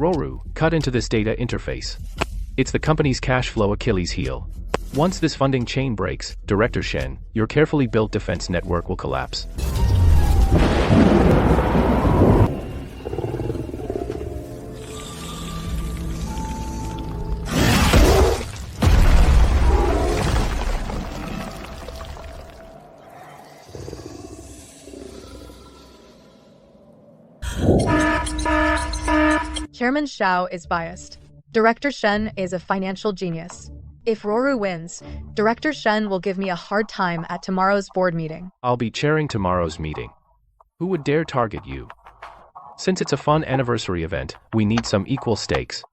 Roru, cut into this data interface. It's the company's cash flow Achilles heel. Once this funding chain breaks, Director Shen, your carefully built defense network will collapse. Chairman Xiao is biased. Director Shen is a financial genius. If Roru wins, Director Shen will give me a hard time at tomorrow's board meeting. I'll be chairing tomorrow's meeting. Who would dare target you? Since it's a fun anniversary event, we need some equal stakes.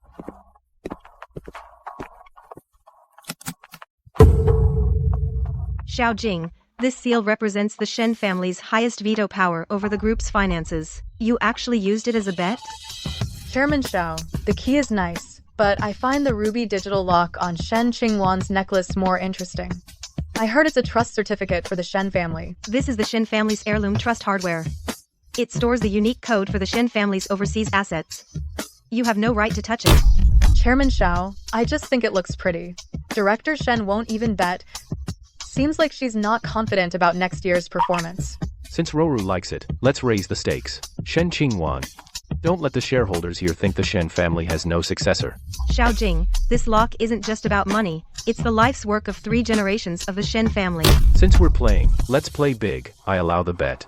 Xiao Jing, this seal represents the Shen family's highest veto power over the group's finances. You actually used it as a bet? Chairman Xiao, the key is nice, but I find the ruby digital lock on Shen Qingwan's necklace more interesting. I heard it's a trust certificate for the Shen family. This is the Shen family's heirloom trust hardware. It stores the unique code for the Shen family's overseas assets. You have no right to touch it. Chairman Xiao, I just think it looks pretty. Director Shen won't even bet. Seems like she's not confident about next year's performance. Since Roru likes it, let's raise the stakes. Shen Qingwan. Don't let the shareholders here think the Shen family has no successor. Xiao Jing, this lock isn't just about money, it's the life's work of 3 generations of the Shen family. Since we're playing, let's play big. I allow the bet.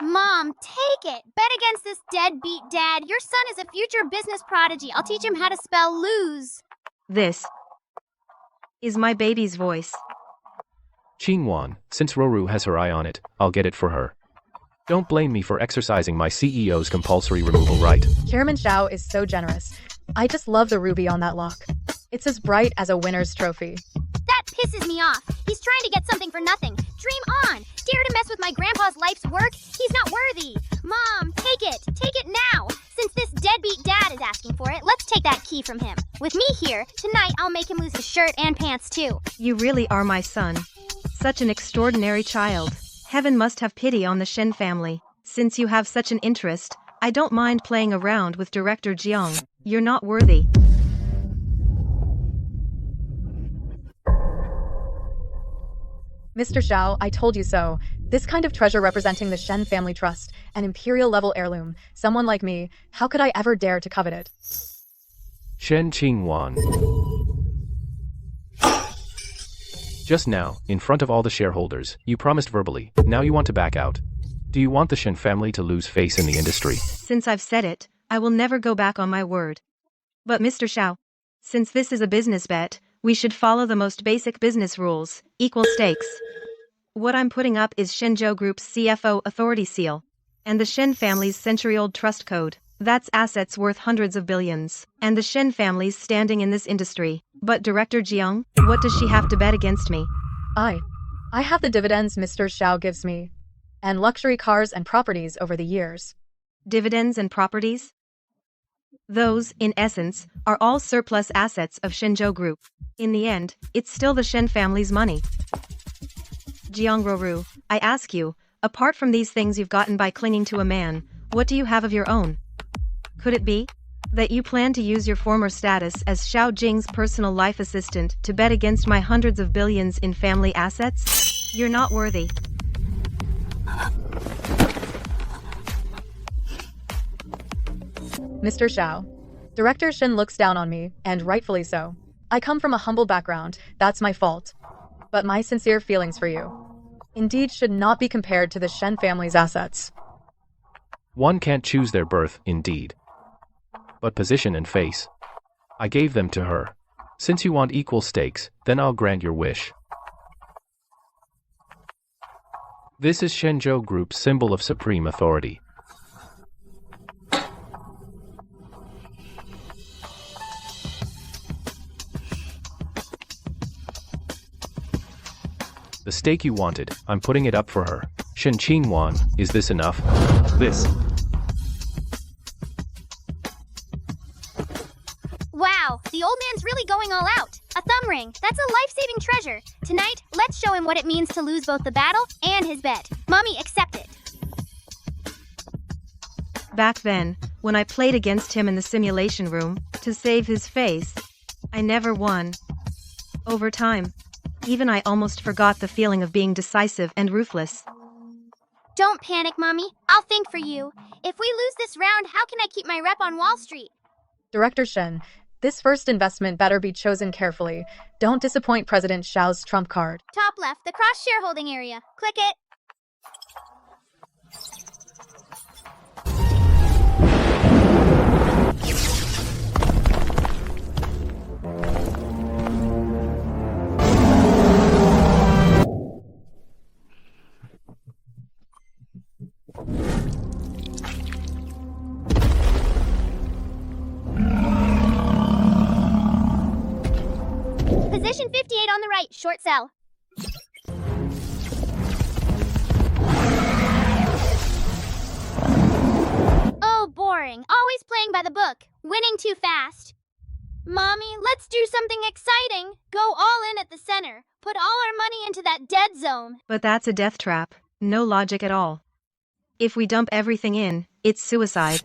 Mom, take it! Bet against this deadbeat dad. Your son is a future business prodigy. I'll teach him how to spell lose. This is my baby's voice. Qingwan, since Roru has her eye on it, I'll get it for her. Don't blame me for exercising my CEO's compulsory removal right. Chairman Xiao is so generous. I just love the ruby on that lock. It's as bright as a winner's trophy. That pisses me off. He's trying to get something for nothing. Dream on! Dare to mess with my grandpa's life's work? He's not worthy. Mom, take it! Take it now! Since this deadbeat dad is asking for it, let's take that key from him. With me here, tonight I'll make him lose his shirt and pants too. You really are my son. Such an extraordinary child. Heaven must have pity on the Shen family. Since you have such an interest, I don't mind playing around with Director Jiang. You're not worthy. Mr. Xiao, I told you so. This kind of treasure representing the Shen family trust, an imperial-level heirloom, someone like me, how could I ever dare to covet it? Shen Qingwan. Just now, in front of all the shareholders, you promised verbally. Now you want to back out. Do you want the Shen family to lose face in the industry? Since I've said it, I will never go back on my word. But Mr. Xiao, since this is a business bet, we should follow the most basic business rules, equal stakes. What I'm putting up is Shenzhou Group's CFO authority seal, and the Shen family's century-old trust code. That's assets worth hundreds of billions, and the Shen family's standing in this industry. But Director Jiang, what does she have to bet against me? I have the dividends Mr. Xiao gives me, and luxury cars and properties over the years. Dividends and properties? Those, in essence, are all surplus assets of Shenzhou Group. In the end, it's still the Shen family's money. Jiang Roru, I ask you, apart from these things you've gotten by clinging to a man, what do you have of your own? Could it be that you plan to use your former status as Xiao Jing's personal life assistant to bet against my hundreds of billions in family assets? You're not worthy. Mr. Xiao, Director Shen looks down on me, and rightfully so. I come from a humble background, that's my fault. But my sincere feelings for you, indeed, should not be compared to the Shen family's assets. One can't choose their birth, indeed. But position and face. I gave them to her. Since you want equal stakes, then I'll grant your wish. This is Shenzhou Group's symbol of supreme authority. The stake you wanted, I'm putting it up for her. Shen Qingwan, is this enough? This. Wow, the old man's really going all out. A thumb ring, that's a life-saving treasure. Tonight, let's show him what it means to lose both the battle and his bet. Mommy, accept it. Back then, when I played against him in the simulation room, to save his face, I never won. Over time, even I almost forgot the feeling of being decisive and ruthless. Don't panic, Mommy. I'll think for you. If we lose this round, how can I keep my rep on Wall Street? Director Shen, this first investment better be chosen carefully. Don't disappoint President Xiao's trump card. Top left, the cross-shareholding area. Click it. Position 58 on the right, short sell. Oh, boring. Always playing by the book. Winning too fast. Mommy, let's do something exciting. Go all in at the center. Put all our money into that dead zone. But that's a death trap. No logic at all. If we dump everything in, it's suicide.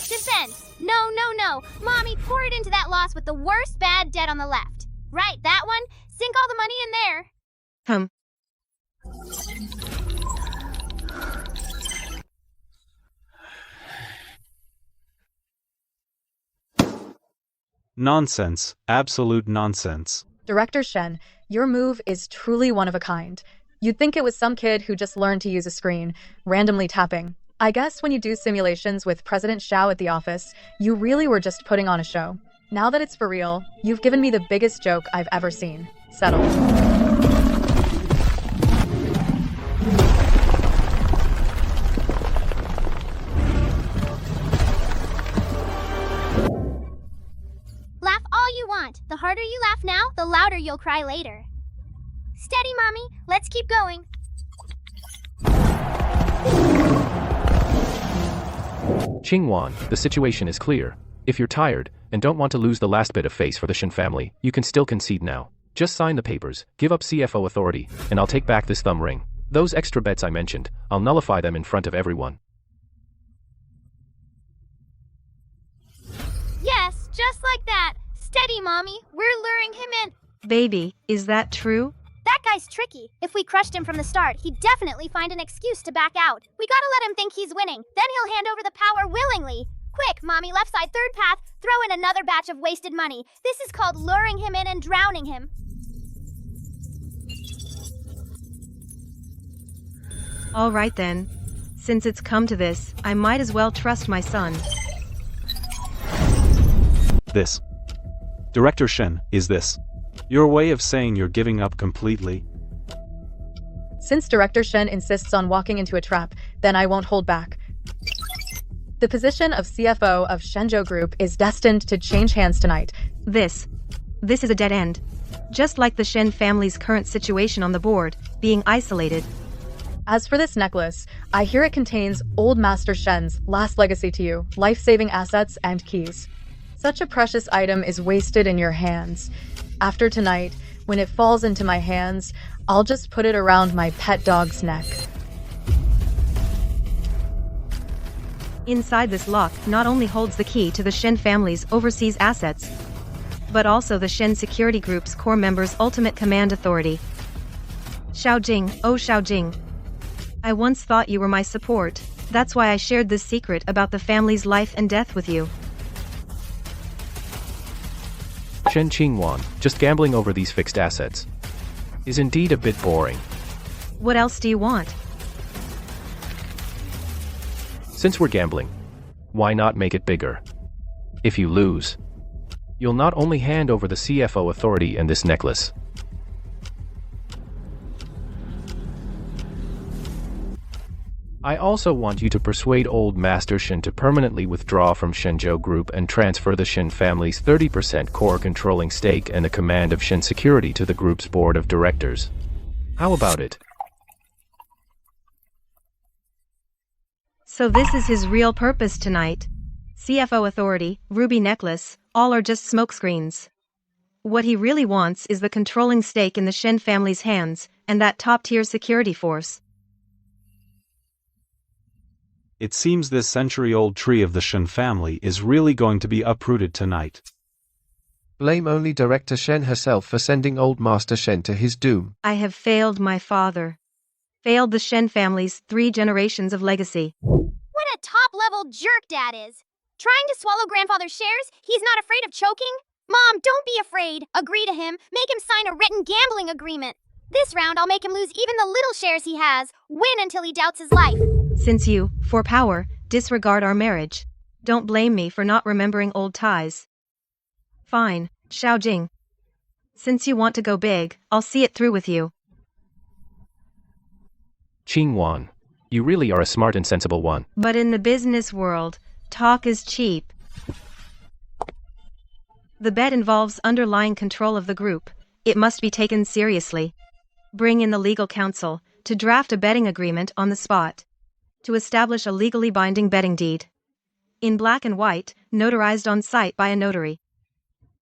Defense. No, no, no. Mommy, pour it into that loss with the worst bad debt on the left. Right, that one. Sink all the money in there. Nonsense. Absolute nonsense. Director Shen, your move is truly one of a kind. You'd think it was some kid who just learned to use a screen, randomly tapping. I guess when you do simulations with President Xiao at the office, you really were just putting on a show. Now that it's for real, you've given me the biggest joke I've ever seen. Settled. Laugh all you want. The harder you laugh now, the louder you'll cry later. Steady, Mommy. Let's keep going. Qingwan, the situation is clear. If you're tired, and don't want to lose the last bit of face for the Shen family, you can still concede now. Just sign the papers, give up CFO authority, and I'll take back this thumb ring. Those extra bets I mentioned, I'll nullify them in front of everyone. Yes, just like that. Steady, Mommy. We're luring him in. Baby, is that true? That guy's tricky. If we crushed him from the start, he'd definitely find an excuse to back out. We gotta let him think he's winning. Then he'll hand over the power willingly. Quick, Mommy, left side, third path. Throw in another batch of wasted money. This is called luring him in and drowning him. All right then. Since it's come to this, I might as well trust my son. This. Director Shen, is this your way of saying you're giving up completely? Since Director Shen insists on walking into a trap, then I won't hold back. The position of CFO of Shenzhou Group is destined to change hands tonight. This is a dead end. Just like the Shen family's current situation on the board, being isolated. As for this necklace, I hear it contains old Master Shen's last legacy to you, life-saving assets and keys. Such a precious item is wasted in your hands. After tonight, when it falls into my hands, I'll just put it around my pet dog's neck. Inside this lock not only holds the key to the Shen family's overseas assets, but also the Shen Security Group's core members' ultimate command authority. Xiaojing, oh Xiaojing. I once thought you were my support. That's why I shared this secret about the family's life and death with you. Shen Qingwan, just gambling over these fixed assets, is indeed a bit boring. What else do you want? Since we're gambling, why not make it bigger? If you lose, you'll not only hand over the CFO authority and this necklace. I also want you to persuade old Master Shen to permanently withdraw from Shenzhou Group and transfer the Shen family's 30% core controlling stake and the command of Shen Security to the group's board of directors. How about it? So this is his real purpose tonight. CFO authority, ruby necklace, all are just smokescreens. What he really wants is the controlling stake in the Shen family's hands, and that top-tier security force. It seems this century-old tree of the Shen family is really going to be uprooted tonight. Blame only Director Shen herself for sending old Master Shen to his doom. I have failed my father. Failed the Shen family's 3 generations of legacy. What a top-level jerk Dad is. Trying to swallow grandfather's shares? He's not afraid of choking? Mom, don't be afraid. Agree to him. Make him sign a written gambling agreement. This round, I'll make him lose even the little shares he has. Win until he doubts his life. Since you, for power, disregard our marriage, don't blame me for not remembering old ties. Fine, Xiaojing. Since you want to go big, I'll see it through with you. Qingwan, you really are a smart and sensible one. But in the business world, talk is cheap. The bet involves underlying control of the group. It must be taken seriously. Bring in the legal counsel to draft a betting agreement on the spot. To establish a legally binding betting deed. In black and white, notarized on site by a notary.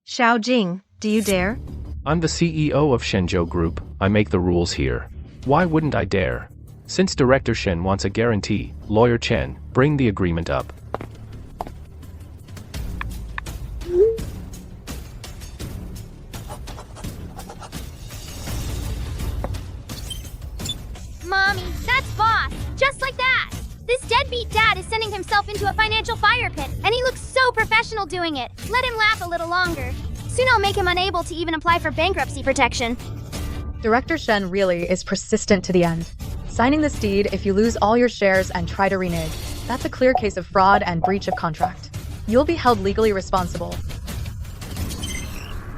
Xiaojing, do you dare? I'm the CEO of Shenzhou Group. I make the rules here. Why wouldn't I dare? Since Director Shen wants a guarantee, Lawyer Chen, bring the agreement up. Mommy, that's boss. Just like that. This deadbeat dad is sending himself into a financial fire pit, and he looks so professional doing it. Let him laugh a little longer. Soon I'll make him unable to even apply for bankruptcy protection. Director Shen really is persistent to the end. Signing this deed if you lose all your shares and try to renege. That's a clear case of fraud and breach of contract. You'll be held legally responsible.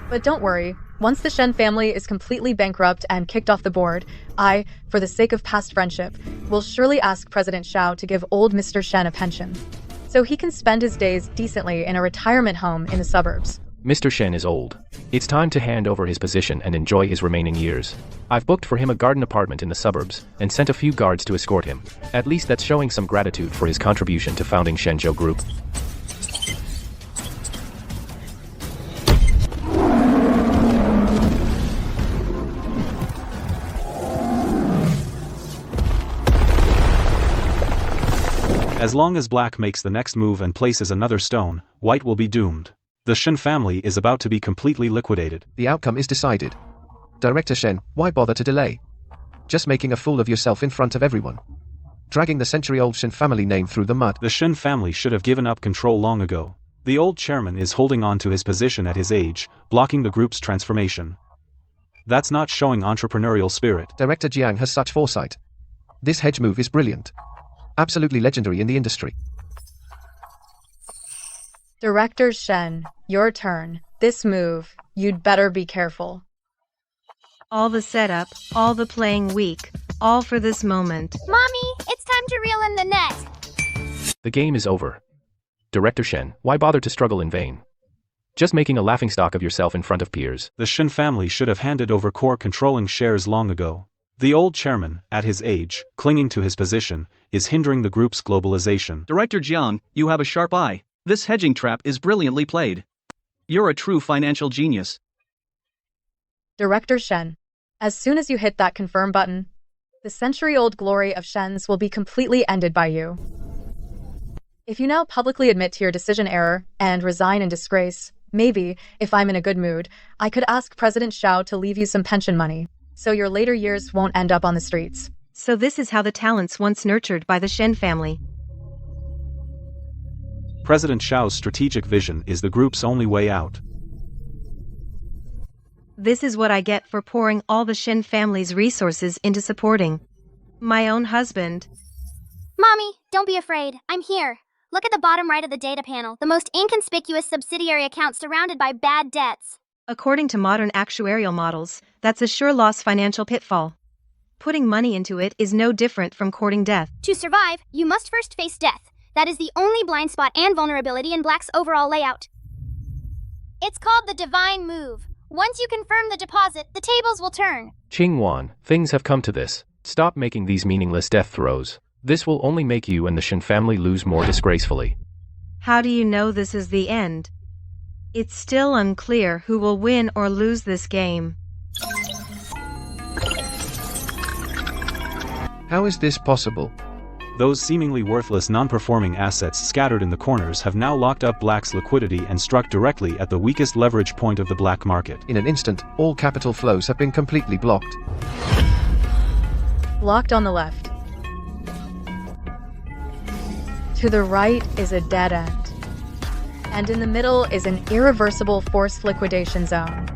But don't worry, once the Shen family is completely bankrupt and kicked off the board, I, for the sake of past friendship, will surely ask President Xiao to give old Mr. Shen a pension, so he can spend his days decently in a retirement home in the suburbs. Mr. Shen is old. It's time to hand over his position and enjoy his remaining years. I've booked for him a garden apartment in the suburbs, and sent a few guards to escort him. At least that's showing some gratitude for his contribution to founding Shenzhou Group. As long as Black makes the next move and places another stone, White will be doomed. The Shen family is about to be completely liquidated. The outcome is decided. Director Shen, why bother to delay? Just making a fool of yourself in front of everyone. Dragging the century-old Shen family name through the mud. The Shen family should have given up control long ago. The old chairman is holding on to his position at his age, blocking the group's transformation. That's not showing entrepreneurial spirit. Director Jiang has such foresight. This hedge move is brilliant. Absolutely legendary in the industry. Director Shen, your turn. This move, you'd better be careful. All the setup, all the playing weak, all for this moment. Mommy, it's time to reel in the net. The game is over. Director Shen, why bother to struggle in vain? Just making a laughingstock of yourself in front of peers. The Shen family should have handed over core controlling shares long ago. The old chairman, at his age, clinging to his position, is hindering the group's globalization. Director Jiang, you have a sharp eye. This hedging trap is brilliantly played. You're a true financial genius. Director Shen, as soon as you hit that confirm button, the century-old glory of Shen's will be completely ended by you. If you now publicly admit to your decision error and resign in disgrace, maybe, if I'm in a good mood, I could ask President Xiao to leave you some pension money, so your later years won't end up on the streets. So this is how the talents once nurtured by the Shen family. President Xiao's strategic vision is the group's only way out. This is what I get for pouring all the Shen family's resources into supporting my own husband. Mommy, don't be afraid. I'm here. Look at the bottom right of the data panel, the most inconspicuous subsidiary account surrounded by bad debts. According to modern actuarial models, that's a sure-loss financial pitfall. Putting money into it is no different from courting death. To survive, you must first face death. That is the only blind spot and vulnerability in Black's overall layout. It's called the divine move. Once you confirm the deposit, the tables will turn. Qingwan, things have come to this. Stop making these meaningless death throes. This will only make you and the Shen family lose more disgracefully. How do you know this is the end? It's still unclear who will win or lose this game. How is this possible? Those seemingly worthless non-performing assets scattered in the corners have now locked up Black's liquidity and struck directly at the weakest leverage point of the black market. In an instant, all capital flows have been completely blocked. Blocked on the left. To the right is a dead end. And in the middle is an irreversible forced liquidation zone.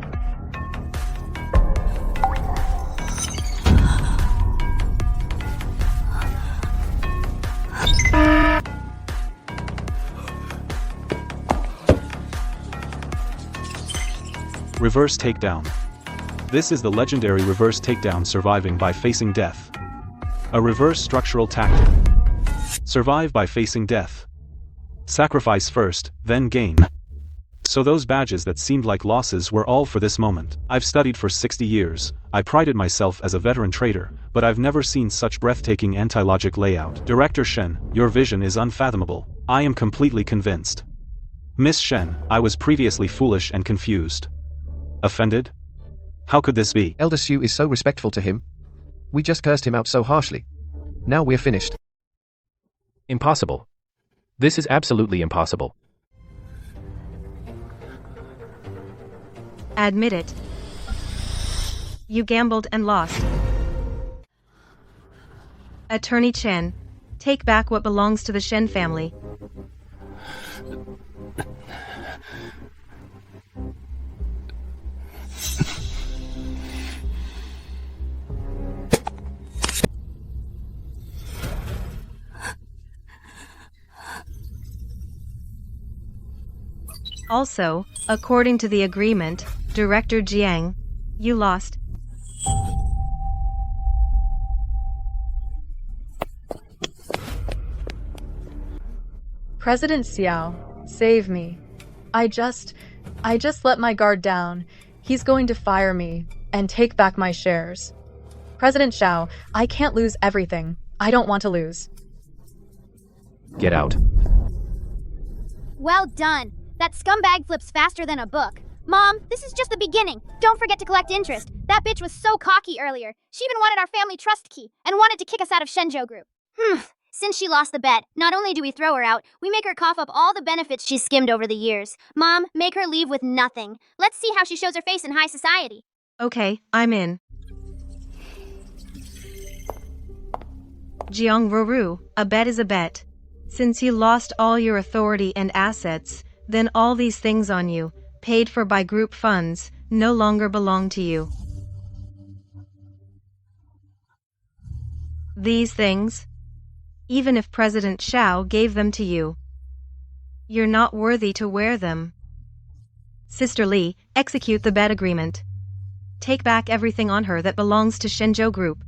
Reverse takedown. This is the legendary reverse takedown surviving by facing death. A reverse structural tactic. Survive by facing death. Sacrifice first, then gain. So those badges that seemed like losses were all for this moment. I've studied for 60 years, I prided myself as a veteran trader, but I've never seen such breathtaking anti-logic layout. Director Shen, your vision is unfathomable. I am completely convinced. Miss Shen, I was previously foolish and confused. Offended? How could this be? Elder Sue is so respectful to him. We just cursed him out so harshly. Now we're finished. Impossible. This is absolutely impossible. Admit it. You gambled and lost. Attorney Chen, take back what belongs to the Shen family. Also, according to the agreement, Director Jiang, you lost. President Xiao, save me. I just let my guard down. He's going to fire me and take back my shares. President Xiao, I can't lose everything. I don't want to lose. Get out. Well done. That scumbag flips faster than a book. Mom, this is just the beginning. Don't forget to collect interest. That bitch was so cocky earlier. She even wanted our family trust key and wanted to kick us out of Shenzhou Group. Since she lost the bet, not only do we throw her out, we make her cough up all the benefits she's skimmed over the years. Mom, make her leave with nothing. Let's see how she shows her face in high society. Okay, I'm in. Jiang Ruru, a bet is a bet. Since you lost all your authority and assets, then all these things on you, paid for by group funds, no longer belong to you. These things, even if President Xiao gave them to you, you're not worthy to wear them. Sister Li, execute the bet agreement. Take back everything on her that belongs to Shenzhou Group.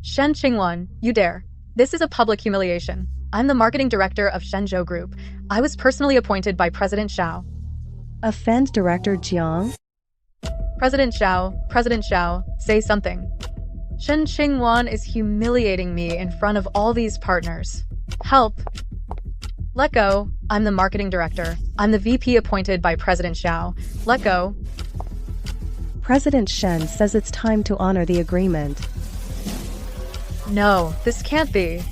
Shen Qingwan, you dare. This is a public humiliation. I'm the marketing director of Shenzhou Group. I was personally appointed by President Xiao. Offend Director Jiang? President Xiao, say something. Shen Qingwan is humiliating me in front of all these partners. Help. Let go. I'm the marketing director. I'm the VP appointed by President Xiao. Let go. President Shen says it's time to honor the agreement. No, this can't be.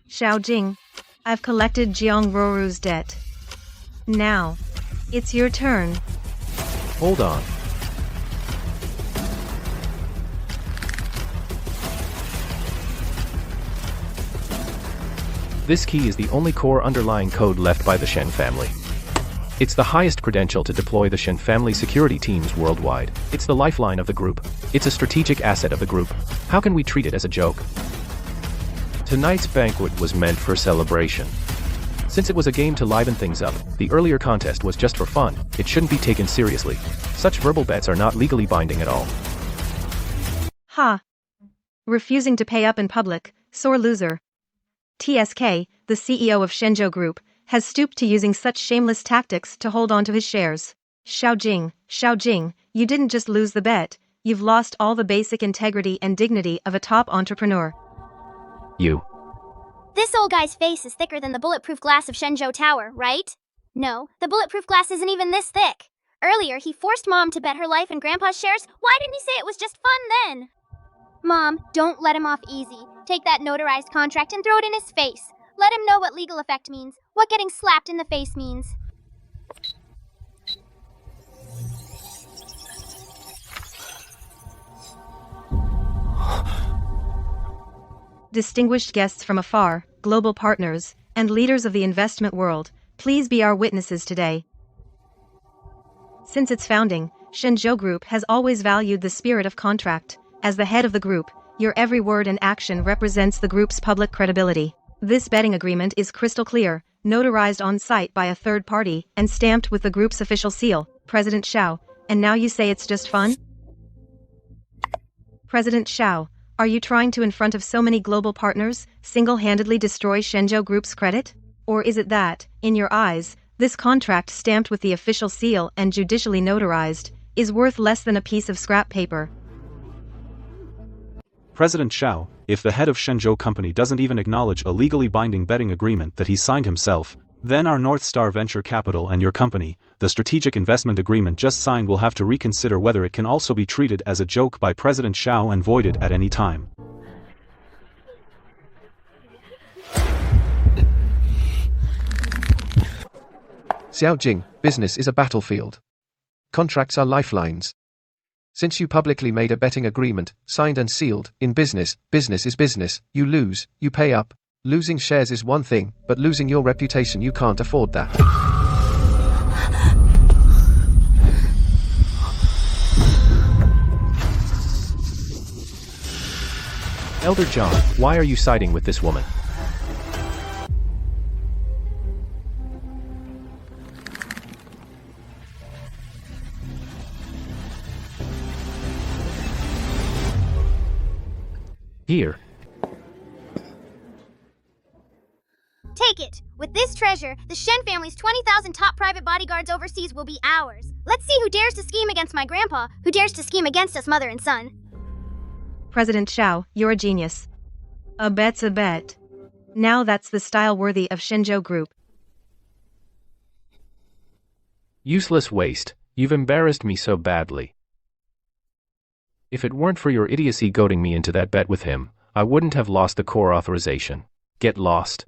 Xiao Jing, I've collected Jiang Ruru's debt. Now, it's your turn. Hold on. This key is the only core underlying code left by the Shen family. It's the highest credential to deploy the Shen family security teams worldwide. It's the lifeline of the group. It's a strategic asset of the group. How can we treat it as a joke? Tonight's banquet was meant for celebration. Since it was a game to liven things up, the earlier contest was just for fun. It shouldn't be taken seriously. Such verbal bets are not legally binding at all. Ha! Refusing to pay up in public, sore loser. TSK, the CEO of Shenzhou Group, has stooped to using such shameless tactics to hold on to his shares. Xiao Jing, you didn't just lose the bet, you've lost all the basic integrity and dignity of a top entrepreneur. You. This old guy's face is thicker than the bulletproof glass of Shenzhou Tower, right? No, the bulletproof glass isn't even this thick. Earlier, he forced Mom to bet her life in Grandpa's shares. Why didn't he say it was just fun then? Mom, don't let him off easy. Take that notarized contract and throw it in his face. Let him know what legal effect means, what getting slapped in the face means. Distinguished guests from afar, global partners, and leaders of the investment world, please be our witnesses today. Since its founding, Shenzhou Group has always valued the spirit of contract. As the head of the group, your every word and action represents the group's public credibility. This betting agreement is crystal clear, notarized on site by a third party, and stamped with the group's official seal, President Xiao, and now you say it's just fun? President Xiao, are you trying to, in front of so many global partners, single-handedly destroy Shenzhou Group's credit? Or is it that, in your eyes, this contract stamped with the official seal and judicially notarized, is worth less than a piece of scrap paper? President Xiao, if the head of Shenzhou company doesn't even acknowledge a legally binding betting agreement that he signed himself, then our North Star Venture Capital and your company, the strategic investment agreement just signed, will have to reconsider whether it can also be treated as a joke by President Xiao and voided at any time. Xiao Jing, business is a battlefield. Contracts are lifelines. Since you publicly made a betting agreement, signed and sealed, in business, business is business, you lose, you pay up. Losing shares is one thing, but losing your reputation, you can't afford that. Elder John, why are you siding with this woman? Here. Take it! With this treasure, the Shen family's 20,000 top private bodyguards overseas will be ours. Let's see who dares to scheme against my grandpa, who dares to scheme against us mother and son. President Xiao, you're a genius. A bet's a bet. Now that's the style worthy of Shenzhou Group. Useless waste, you've embarrassed me so badly. If it weren't for your idiocy goading me into that bet with him, I wouldn't have lost the core authorization. Get lost.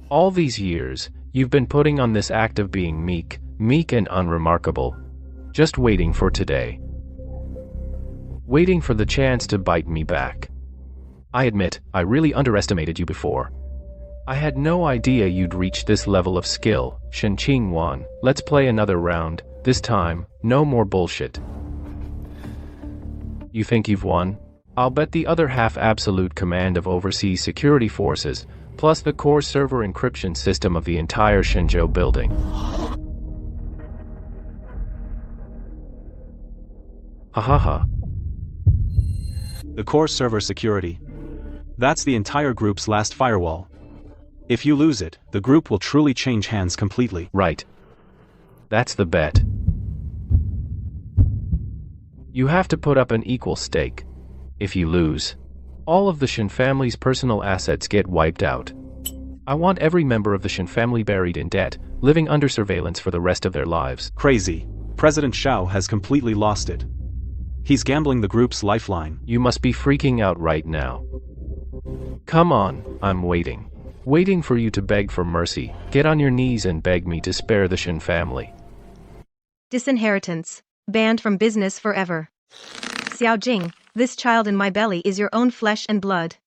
All these years, you've been putting on this act of being meek and unremarkable. Just waiting for today. Waiting for the chance to bite me back. I admit, I really underestimated you before. I had no idea you'd reach this level of skill. Shen Qingwan, let's play another round. This time, no more bullshit. You think you've won? I'll bet the other half absolute command of overseas security forces, plus the core server encryption system of the entire Shenzhou building. Ha ha ha. The core server security. That's the entire group's last firewall. If you lose it, the group will truly change hands completely. Right. That's the bet. You have to put up an equal stake. If you lose, all of the Shen family's personal assets get wiped out. I want every member of the Shen family buried in debt, living under surveillance for the rest of their lives. Crazy. President Xiao has completely lost it. He's gambling the group's lifeline. You must be freaking out right now. Come on, I'm waiting. Waiting for you to beg for mercy. Get on your knees and beg me to spare the Shen family. Disinheritance. Banned from business forever. Xiao Jing, this child in my belly is your own flesh and blood.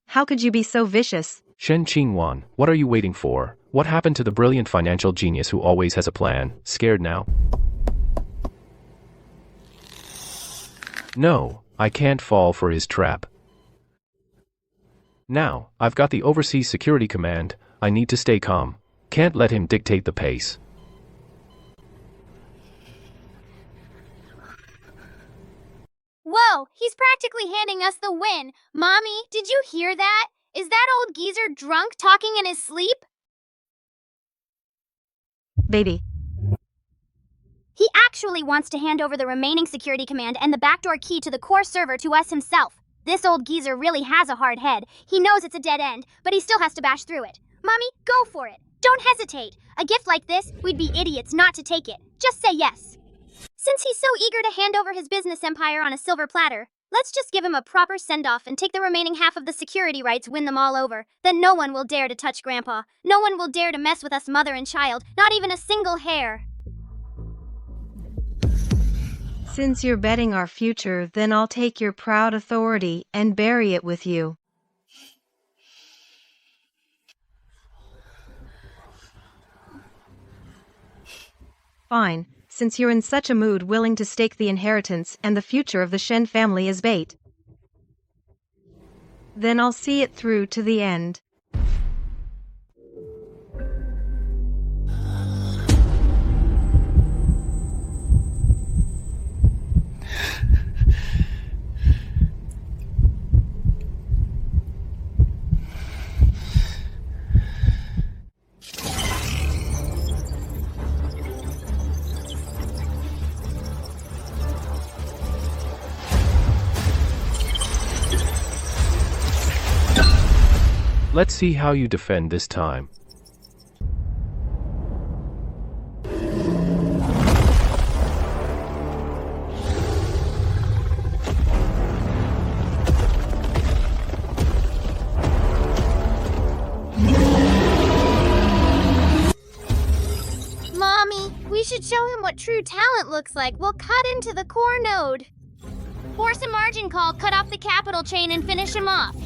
How could you be so vicious? Shen Qingwan, what are you waiting for? What happened to the brilliant financial genius who always has a plan? Scared now? No, I can't fall for his trap. Now, I've got the Overseas Security Command, I need to stay calm. Can't let him dictate the pace. Whoa, he's practically handing us the win. Mommy, did you hear that? Is that old geezer drunk talking in his sleep? Baby. He actually wants to hand over the remaining security command and the backdoor key to the core server to us himself. This old geezer really has a hard head. He knows it's a dead end, but he still has to bash through it. Mommy, go for it. Don't hesitate. A gift like this, we'd be idiots not to take it. Just say yes. Since he's so eager to hand over his business empire on a silver platter, let's just give him a proper send-off and take the remaining half of the security rights, win them all over. Then no one will dare to touch Grandpa. No one will dare to mess with us mother and child, not even a single hair. Since you're betting our future, then I'll take your proud authority and bury it with you. Fine, since you're in such a mood willing to stake the inheritance and the future of the Shen family as bait. Then I'll see it through to the end. Let's see how you defend this time. Mommy, we should show him what true talent looks like. We'll cut into the core node. Force a margin call, cut off the capital chain, and finish him off.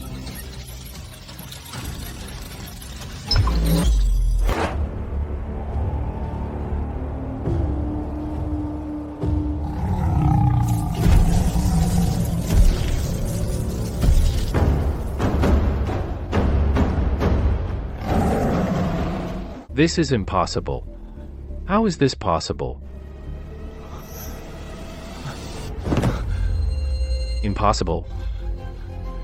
This is impossible. How is this possible? Impossible.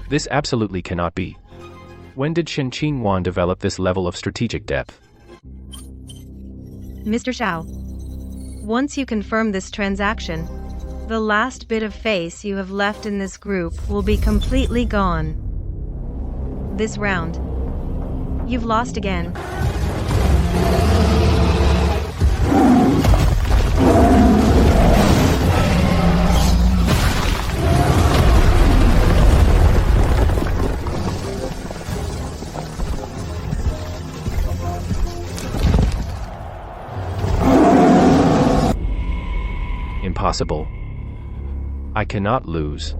This absolutely cannot be. When did Shen Qingwan develop this level of strategic depth? Mr. Xiao, once you confirm this transaction, the last bit of face you have left in this group will be completely gone. This round, you've lost again. Impossible. I cannot lose.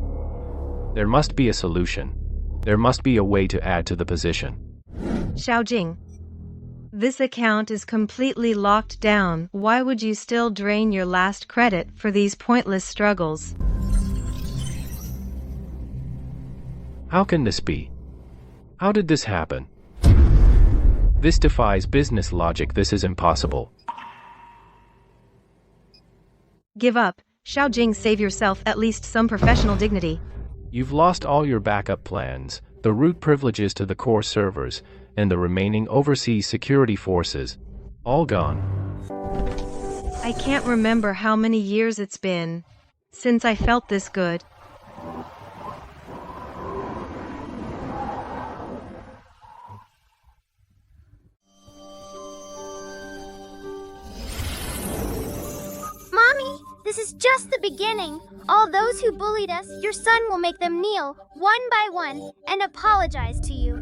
There must be a solution. There must be a way to add to the position. Xiaojing, this account is completely locked down. Why would you still drain your last credit for these pointless struggles? How can this be? How did this happen? This defies business logic. This is impossible. Give up. Xiaojing, save yourself at least some professional dignity. You've lost all your backup plans, the root privileges to the core servers, and the remaining overseas security forces. All gone. I can't remember how many years it's been since I felt this good. Mommy, this is just the beginning. All those who bullied us, your son will make them kneel, one by one, and apologize to you.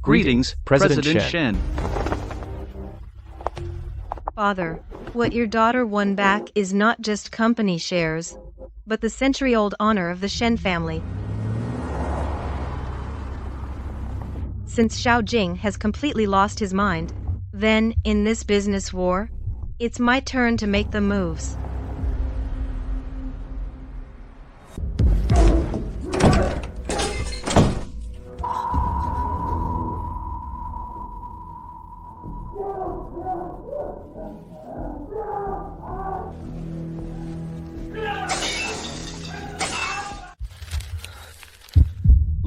Greetings, President Shen. Father, what your daughter won back is not just company shares, but the century-old honor of the Shen family. Since Xiaojing has completely lost his mind, then, in this business war, it's my turn to make the moves.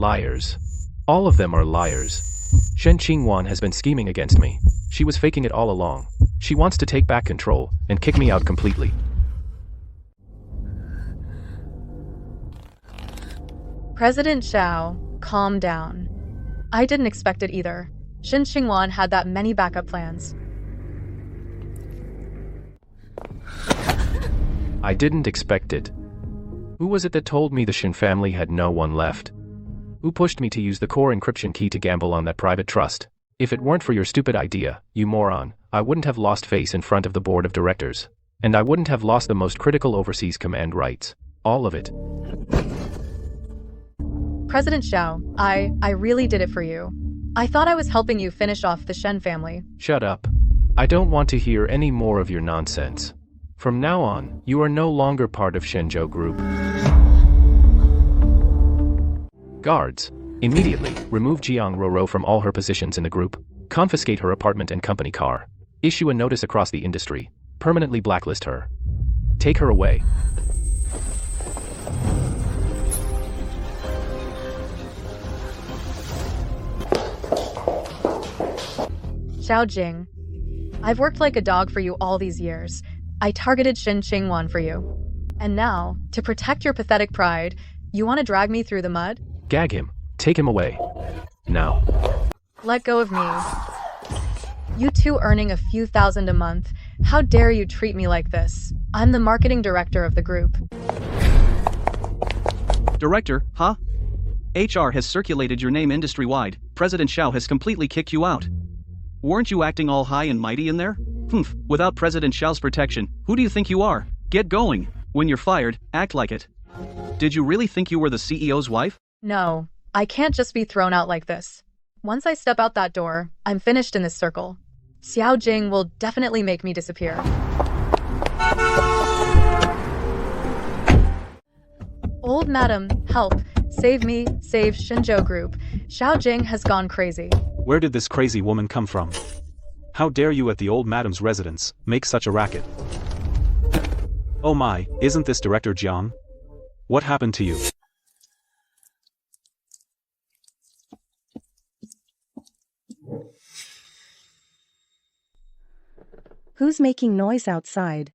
Liars. All of them are liars. Shen Qingwan has been scheming against me. She was faking it all along. She wants to take back control and kick me out completely. President Xiao, calm down. I didn't expect it either. Shen Qingwan had that many backup plans. I didn't expect it. Who was it that told me the Shen family had no one left? Who pushed me to use the core encryption key to gamble on that private trust? If it weren't for your stupid idea, you moron, I wouldn't have lost face in front of the board of directors. And I wouldn't have lost the most critical overseas command rights. All of it. President Xiao, I really did it for you. I thought I was helping you finish off the Shen family. Shut up. I don't want to hear any more of your nonsense. From now on, you are no longer part of Shenzhou Group. Guards, immediately remove Jiang Roro from all her positions in the group, confiscate her apartment and company car, issue a notice across the industry, permanently blacklist her. Take her away. Xiao Jing, I've worked like a dog for you all these years. I targeted Shen Qingwan for you. And now, to protect your pathetic pride, you want to drag me through the mud? Gag him. Take him away. Now. Let go of me. You two earning a few thousand a month. How dare you treat me like this? I'm the marketing director of the group. Director, huh? HR has circulated your name industry-wide. President Xiao has completely kicked you out. Weren't you acting all high and mighty in there? Without President Xiao's protection, who do you think you are? Get going. When you're fired, act like it. Did you really think you were the CEO's wife? No, I can't just be thrown out like this. Once I step out that door, I'm finished in this circle. Xiao Jing will definitely make me disappear. Old madam, help. Save me, save Shenzhou Group. Xiao Jing has gone crazy. Where did this crazy woman come from? How dare you at the old madam's residence make such a racket? Oh my, isn't this Director Jiang? What happened to you? Who's making noise outside?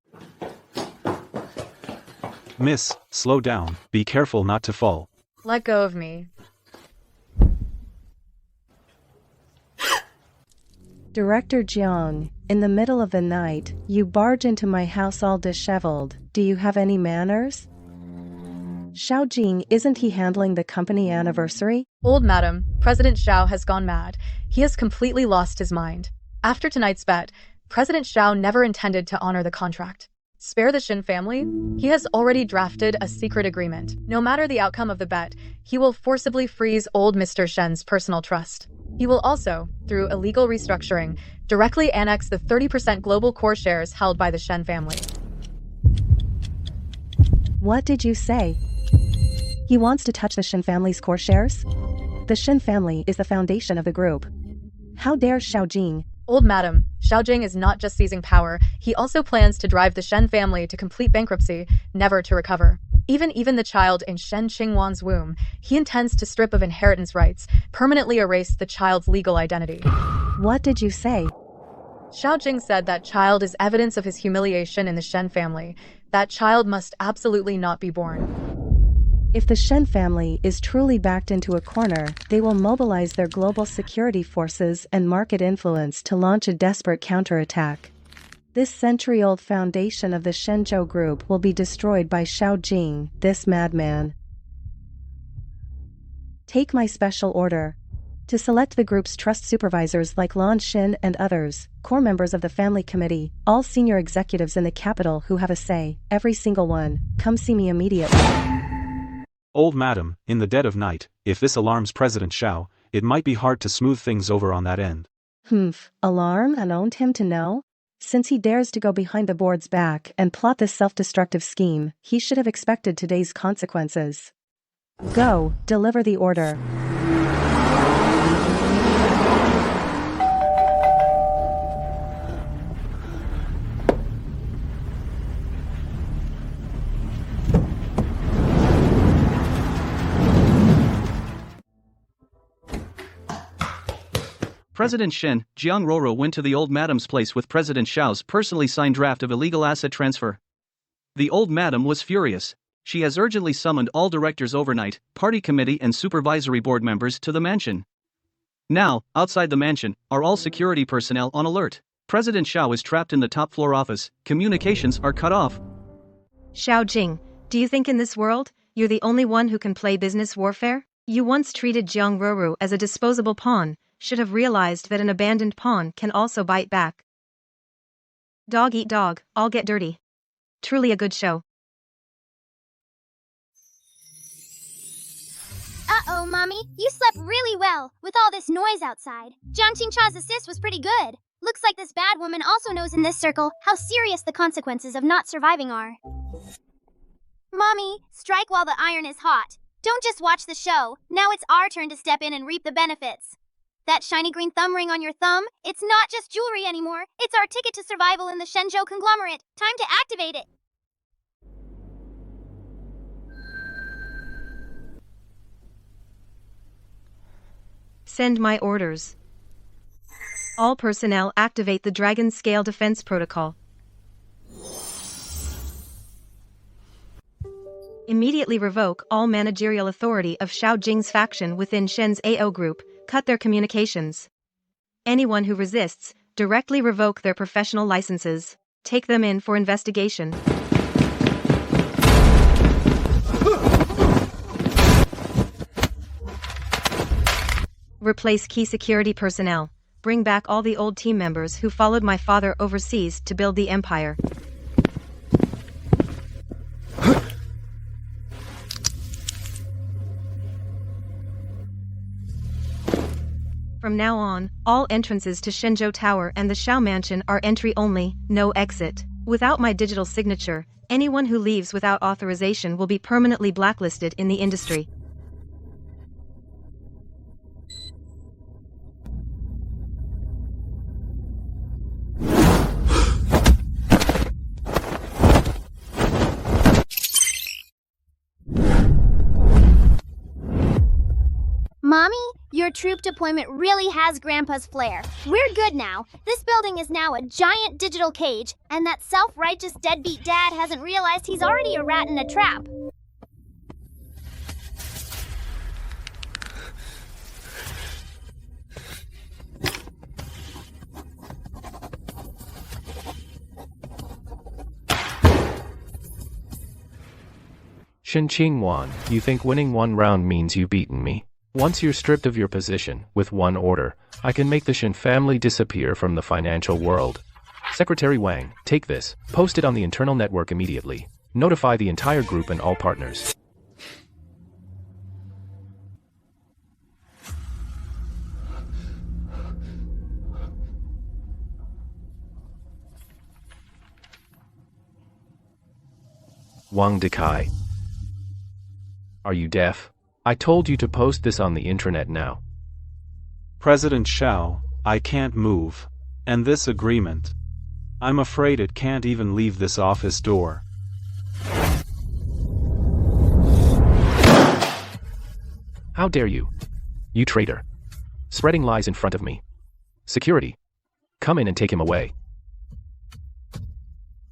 Miss, slow down, be careful not to fall. Let go of me. Director Jiang, in the middle of the night, you barge into my house all disheveled. Do you have any manners? Xiao Jing, isn't he handling the company anniversary? Old madam, President Xiao has gone mad. He has completely lost his mind. After tonight's bet, President Xiao never intended to honor the contract. Spare the Shen family? He has already drafted a secret agreement. No matter the outcome of the bet, he will forcibly freeze old Mr. Shen's personal trust. He will also, through illegal restructuring, directly annex the 30% global core shares held by the Shen family. What did you say? He wants to touch the Shen family's core shares? The Shen family is the foundation of the group. How dare Xiao Jing? Old madam, Xiao Jing is not just seizing power, he also plans to drive the Shen family to complete bankruptcy, never to recover. Even the child in Shen Qingwan's womb, he intends to strip of inheritance rights, permanently erase the child's legal identity. What did you say? Xiao Jing said that child is evidence of his humiliation in the Shen family. That child must absolutely not be born. If the Shen family is truly backed into a corner, they will mobilize their global security forces and market influence to launch a desperate counterattack. This century-old foundation of the Shenzhou Group will be destroyed by Xiao Jing, this madman. Take my special order. To select the group's trust supervisors like Lan Xin and others, core members of the family committee, all senior executives in the capital who have a say, every single one, come see me immediately. Old madam, in the dead of night, if this alarms President Xiao, it might be hard to smooth things over on that end. Alarm and owned him to know? Since he dares to go behind the board's back and plot this self-destructive scheme, he should have expected today's consequences. Go, deliver the order. President Shen, Jiang Roro went to the old madam's place with President Xiao's personally signed draft of illegal asset transfer. The old madam was furious. She has urgently summoned all directors overnight, party committee and supervisory board members to the mansion. Now, outside the mansion, are all security personnel on alert. President Xiao is trapped in the top floor office, communications are cut off. Xiao Jing, do you think in this world, you're the only one who can play business warfare? You once treated Jiang Roro as a disposable pawn, should have realized that an abandoned pawn can also bite back. Dog eat dog, all get dirty. Truly a good show. Uh-oh, Mommy. You slept really well, with all this noise outside. Jiang Qingcha's assist was pretty good. Looks like this bad woman also knows in this circle how serious the consequences of not surviving are. Mommy, strike while the iron is hot. Don't just watch the show. Now it's our turn to step in and reap the benefits. That shiny green thumb ring on your thumb, it's not just jewelry anymore. It's our ticket to survival in the Shenzhou conglomerate. Time to activate it. Send my orders. All personnel activate the Dragon Scale Defense Protocol. Immediately revoke all managerial authority of Xiao Jing's faction within Shen's AO group, cut their communications. Anyone who resists, directly revoke their professional licenses. Take them in for investigation. Replace key security personnel. Bring back all the old team members who followed my father overseas to build the empire. From now on, all entrances to Shenzhou Tower and the Xiao Mansion are entry only, no exit. Without my digital signature, anyone who leaves without authorization will be permanently blacklisted in the industry. Mommy, your troop deployment really has Grandpa's flair. We're good now. This building is now a giant digital cage, and that self-righteous deadbeat dad hasn't realized he's already a rat in a trap. Shen Qingwan, you think winning one round means you've beaten me? Once you're stripped of your position, with one order, I can make the Shen family disappear from the financial world. Secretary Wang, take this, post it on the internal network immediately. Notify the entire group and all partners. Wang Dekai. Are you deaf? I told you to post this on the intranet now. President Xiao, I can't move. And this agreement. I'm afraid it can't even leave this office door. How dare you? You traitor. Spreading lies in front of me. Security. Come in and take him away.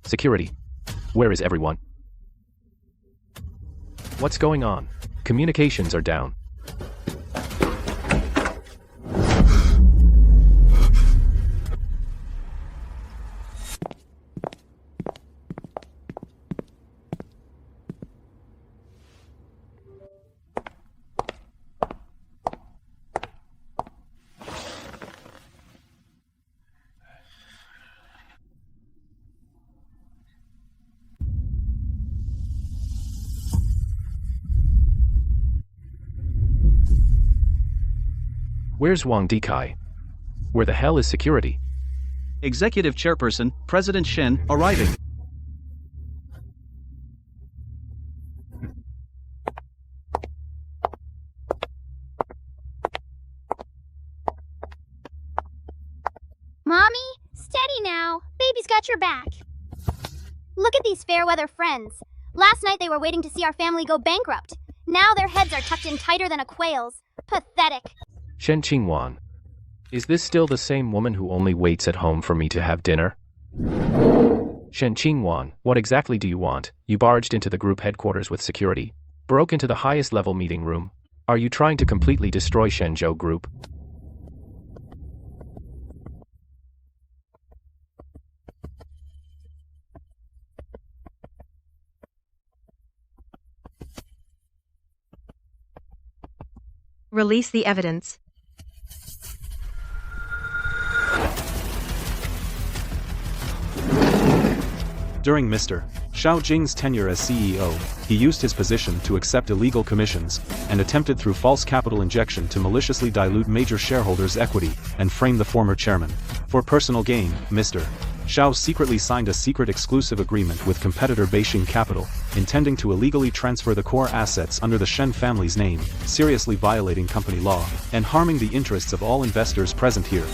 Security. Where is everyone? What's going on? Communications are down. Where's Wang Dekai? Where the hell is security? Executive Chairperson, President Shen, arriving. Mommy, steady now. Baby's got your back. Look at these fair weather friends. Last night they were waiting to see our family go bankrupt. Now their heads are tucked in tighter than a quail's. Pathetic. Shen Qingwan. Is this still the same woman who only waits at home for me to have dinner? Shen Qingwan, what exactly do you want? You barged into the group headquarters with security, broke into the highest level meeting room. Are you trying to completely destroy Shenzhou Group? Release the evidence. During Mr. Xiao Jing's tenure as CEO, he used his position to accept illegal commissions and attempted through false capital injection to maliciously dilute major shareholders' equity and frame the former chairman. For personal gain, Mr. Xiao secretly signed a secret exclusive agreement with competitor Beijing Capital, intending to illegally transfer the core assets under the Shen family's name, seriously violating company law and harming the interests of all investors present here.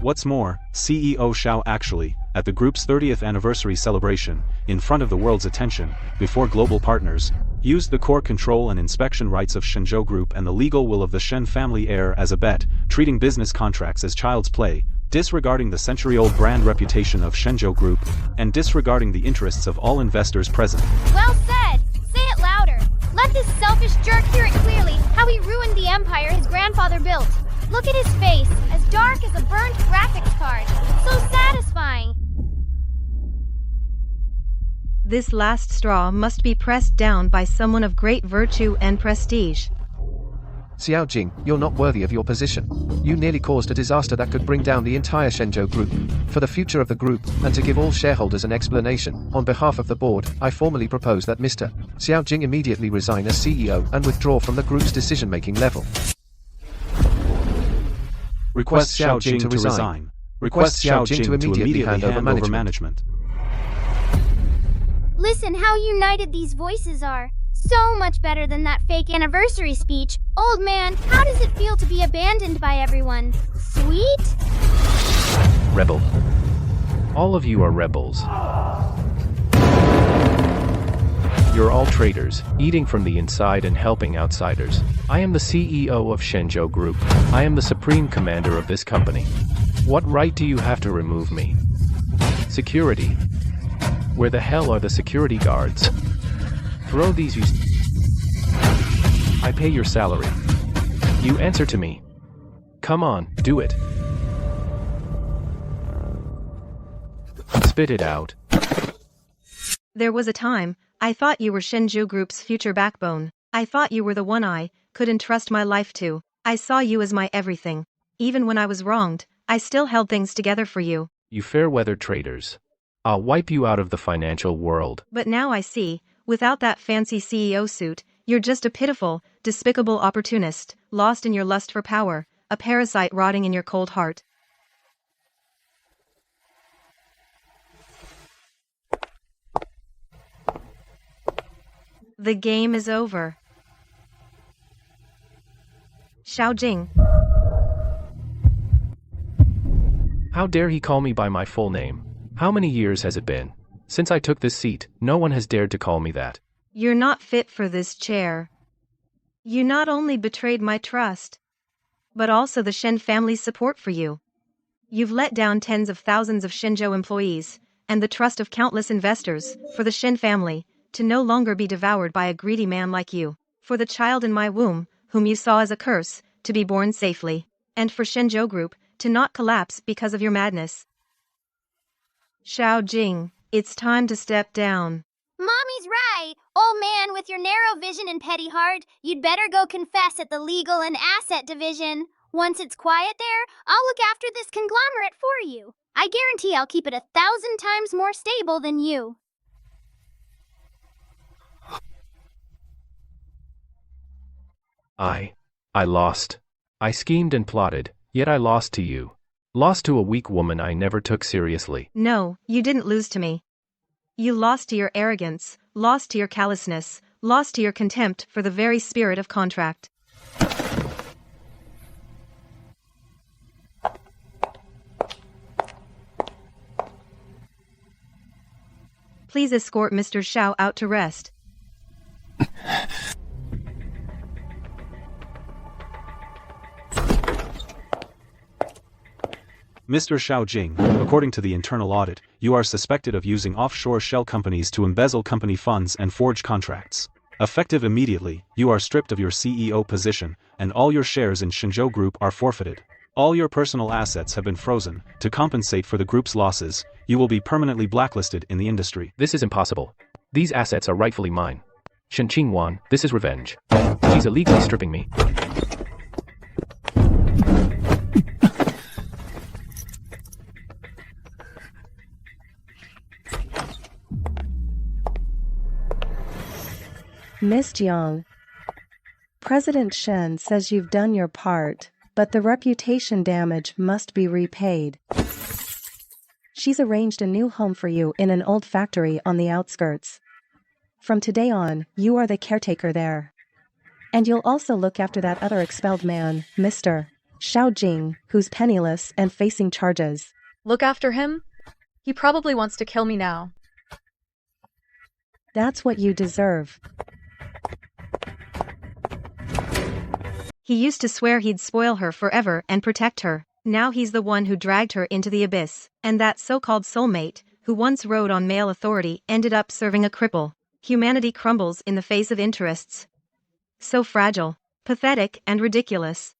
What's more, CEO Xiao actually, at the group's 30th anniversary celebration, in front of the world's attention, before global partners, used the core control and inspection rights of Shenzhou Group and the legal will of the Shen family heir as a bet, treating business contracts as child's play, disregarding the century-old brand reputation of Shenzhou Group, and disregarding the interests of all investors present. Well said! Say it louder! Let this selfish jerk hear it clearly, how he ruined the empire his grandfather built. Look at his face, as dark as a burnt graphics card. So satisfying. This last straw must be pressed down by someone of great virtue and prestige. Xiao Jing, you're not worthy of your position. You nearly caused a disaster that could bring down the entire Shenzhou Group. For the future of the group, and to give all shareholders an explanation, on behalf of the board, I formally propose that Mr. Xiao Jing immediately resign as CEO and withdraw from the group's decision-making level. Request Xiao Jing to resign. Request Xiao Jing to immediately hand over management. Listen how united these voices are. So much better than that fake anniversary speech. Old man, how does it feel to be abandoned by everyone? Sweet? Rebel. All of you are rebels. You're all traitors, eating from the inside and helping outsiders. I am the CEO of Shenzhou Group. I am the supreme commander of this company. What right do you have to remove me? Security. Where the hell are the security guards? Throw these you... I pay your salary. You answer to me. Come on, do it. Spit it out. There was a time, I thought you were Shenzhou Group's future backbone. I thought you were the one I could entrust my life to. I saw you as my everything. Even when I was wronged, I still held things together for you. You fair-weather traitors. I'll wipe you out of the financial world. But now I see, without that fancy CEO suit, you're just a pitiful, despicable opportunist, lost in your lust for power, a parasite rotting in your cold heart. The game is over. Xiao Jing. How dare he call me by my full name? How many years has it been? Since I took this seat, no one has dared to call me that. You're not fit for this chair. You not only betrayed my trust, but also the Shen family's support for you. You've let down tens of thousands of Shenzhou employees, and the trust of countless investors, for the Shen family, to no longer be devoured by a greedy man like you. For the child in my womb, whom you saw as a curse, to be born safely. And for Shenzhou Group, to not collapse because of your madness. Xiao Jing, it's time to step down. Mommy's right. Old man with your narrow vision and petty heart, you'd better go confess at the legal and asset division. Once it's quiet there, I'll look after this conglomerate for you. I guarantee I'll keep it 1,000 times more stable than you. I lost. I schemed and plotted, yet I lost to you. Lost to a weak woman I never took seriously. No, you didn't lose to me. You lost to your arrogance, lost to your callousness, lost to your contempt for the very spirit of contract. Please escort Mr. Xiao out to rest. 。Mr. Xiao Jing, according to the internal audit, you are suspected of using offshore shell companies to embezzle company funds and forge contracts. Effective immediately, you are stripped of your CEO position, and all your shares in Shenzhou Group are forfeited. All your personal assets have been frozen. To compensate for the group's losses, you will be permanently blacklisted in the industry. This is impossible. These assets are rightfully mine. Shen Qingwan, this is revenge. She's illegally stripping me. Miss Jiang, President Shen says you've done your part, but the reputation damage must be repaid. She's arranged a new home for you in an old factory on the outskirts. From today on, you are the caretaker there. And you'll also look after that other expelled man, Mr. Xiao Jing, who's penniless and facing charges. Look after him? He probably wants to kill me now. That's what you deserve. He used to swear he'd spoil her forever and protect her. Now he's the one who dragged her into the abyss. And that so-called soulmate, who once rode on male authority, ended up serving a cripple. Humanity crumbles in the face of interests. So fragile, pathetic, and ridiculous.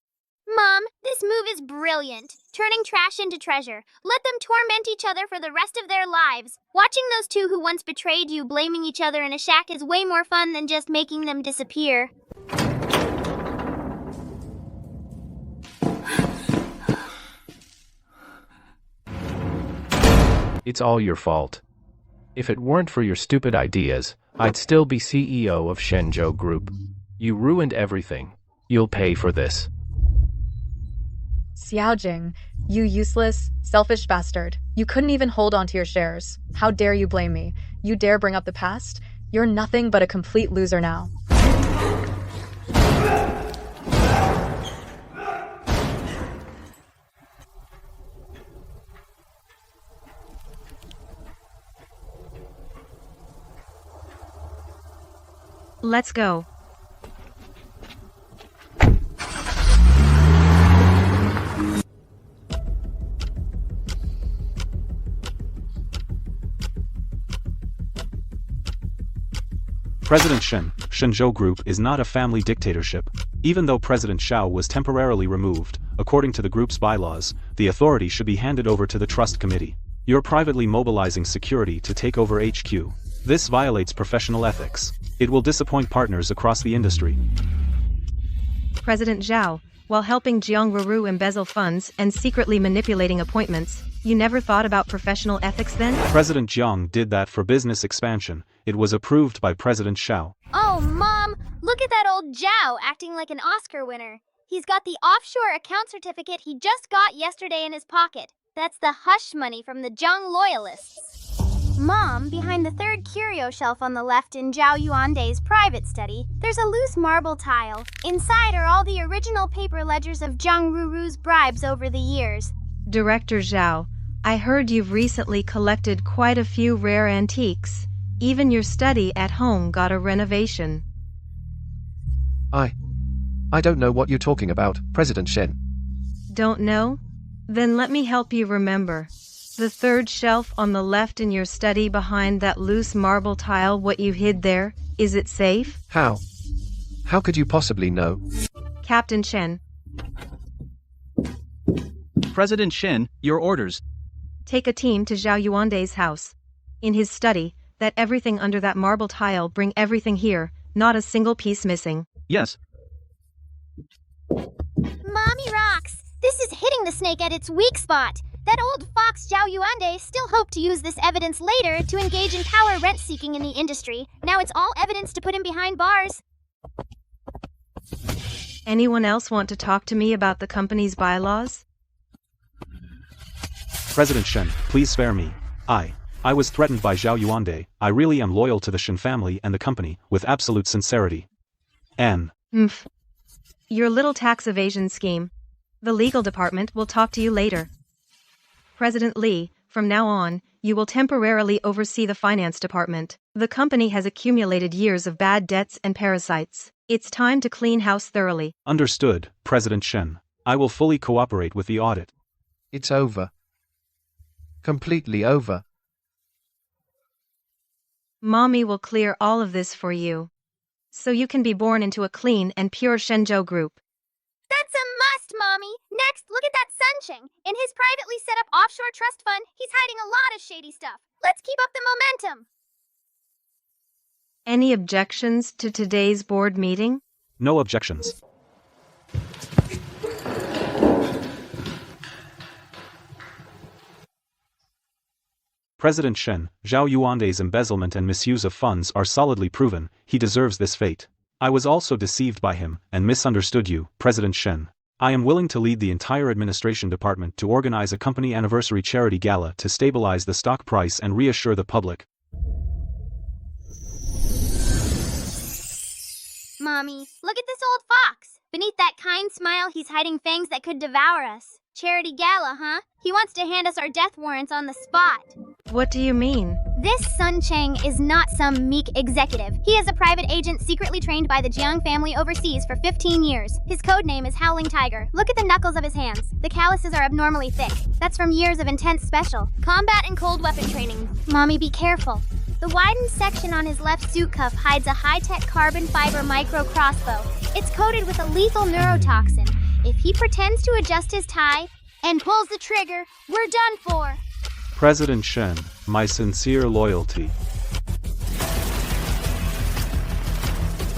Mom, this move is brilliant. Turning trash into treasure. Let them torment each other for the rest of their lives. Watching those two who once betrayed you blaming each other in a shack is way more fun than just making them disappear. It's all your fault. If it weren't for your stupid ideas, I'd still be CEO of Shenzhou Group. You ruined everything. You'll pay for this. Xiaojing, you useless, selfish bastard. You couldn't even hold on to your shares. How dare you blame me? You dare bring up the past? You're nothing but a complete loser now. Let's go. President Shen, Shenzhou Group is not a family dictatorship. Even though President Xiao was temporarily removed, according to the group's bylaws, the authority should be handed over to the Trust Committee. You're privately mobilizing security to take over HQ. This violates professional ethics. It will disappoint partners across the industry. President Zhao, while helping Jiang Ruru embezzle funds and secretly manipulating appointments, you never thought about professional ethics then? President Jiang did that for business expansion. It was approved by President Xiao. Oh, Mom, look at that old Zhao acting like an Oscar winner. He's got the offshore account certificate he just got yesterday in his pocket. That's the hush money from the Jiang loyalists. Mom, behind the third curio shelf on the left in Zhao Yuandai's private study, there's a loose marble tile. Inside are all the original paper ledgers of Jiang Ruru's bribes over the years. Director Zhao, I heard you've recently collected quite a few rare antiques. Even your study at home got a renovation. I don't know what you're talking about, President Shen. Don't know? Then let me help you remember. The third shelf on the left in your study behind that loose marble tile, what you hid there, is it safe? How? How could you possibly know? Captain Chen, President Shen, your orders. take a team to Zhao Yuandai's house. In his study, that everything under that marble tile, bring everything here, not a single piece missing. Yes. Mommy rocks! This is hitting the snake at its weak spot. That old fox Zhao Yuande still hoped to use this evidence later to engage in power rent-seeking in the industry. Now it's all evidence to put him behind bars. Anyone else want to talk to me about the company's bylaws? President Shen, please spare me. I was threatened by Zhao Yuande. I really am loyal to the Shen family and the company, with absolute sincerity. Your little tax evasion scheme. The legal department will talk to you later. President Li, from now on, you will temporarily oversee the finance department. The company has accumulated years of bad debts and parasites. It's time to clean house thoroughly. Understood, President Shen. I will fully cooperate with the audit. It's over. Completely over. Mommy will clear all of this for you, so you can be born into a clean and pure Shenzhou group. That's a must, Mommy. Next, look at that Suncheng. In his privately set up offshore trust fund, he's hiding a lot of shady stuff. Let's keep up the momentum. Any objections to today's board meeting? No objections. President Shen, Zhao Yuande's embezzlement and misuse of funds are solidly proven. He deserves this fate. I was also deceived by him and misunderstood you, President Shen. I am willing to lead the entire administration department to organize a company anniversary charity gala to stabilize the stock price and reassure the public. Mommy, look at this old fox. Beneath that kind smile, he's hiding fangs that could devour us. Charity gala, huh? He wants to hand us our death warrants on the spot. What do you mean? This Sun Chang is not some meek executive. He is a private agent secretly trained by the Jiang family overseas for 15 years. His code name is Howling Tiger. Look at the knuckles of his hands. The calluses are abnormally thick. That's from years of intense special combat and cold weapon training. Mommy, be careful. The widened section on his left suit cuff hides a high-tech carbon fiber micro crossbow. It's coated with a lethal neurotoxin. If he pretends to adjust his tie and pulls the trigger, we're done for. President Shen, my sincere loyalty.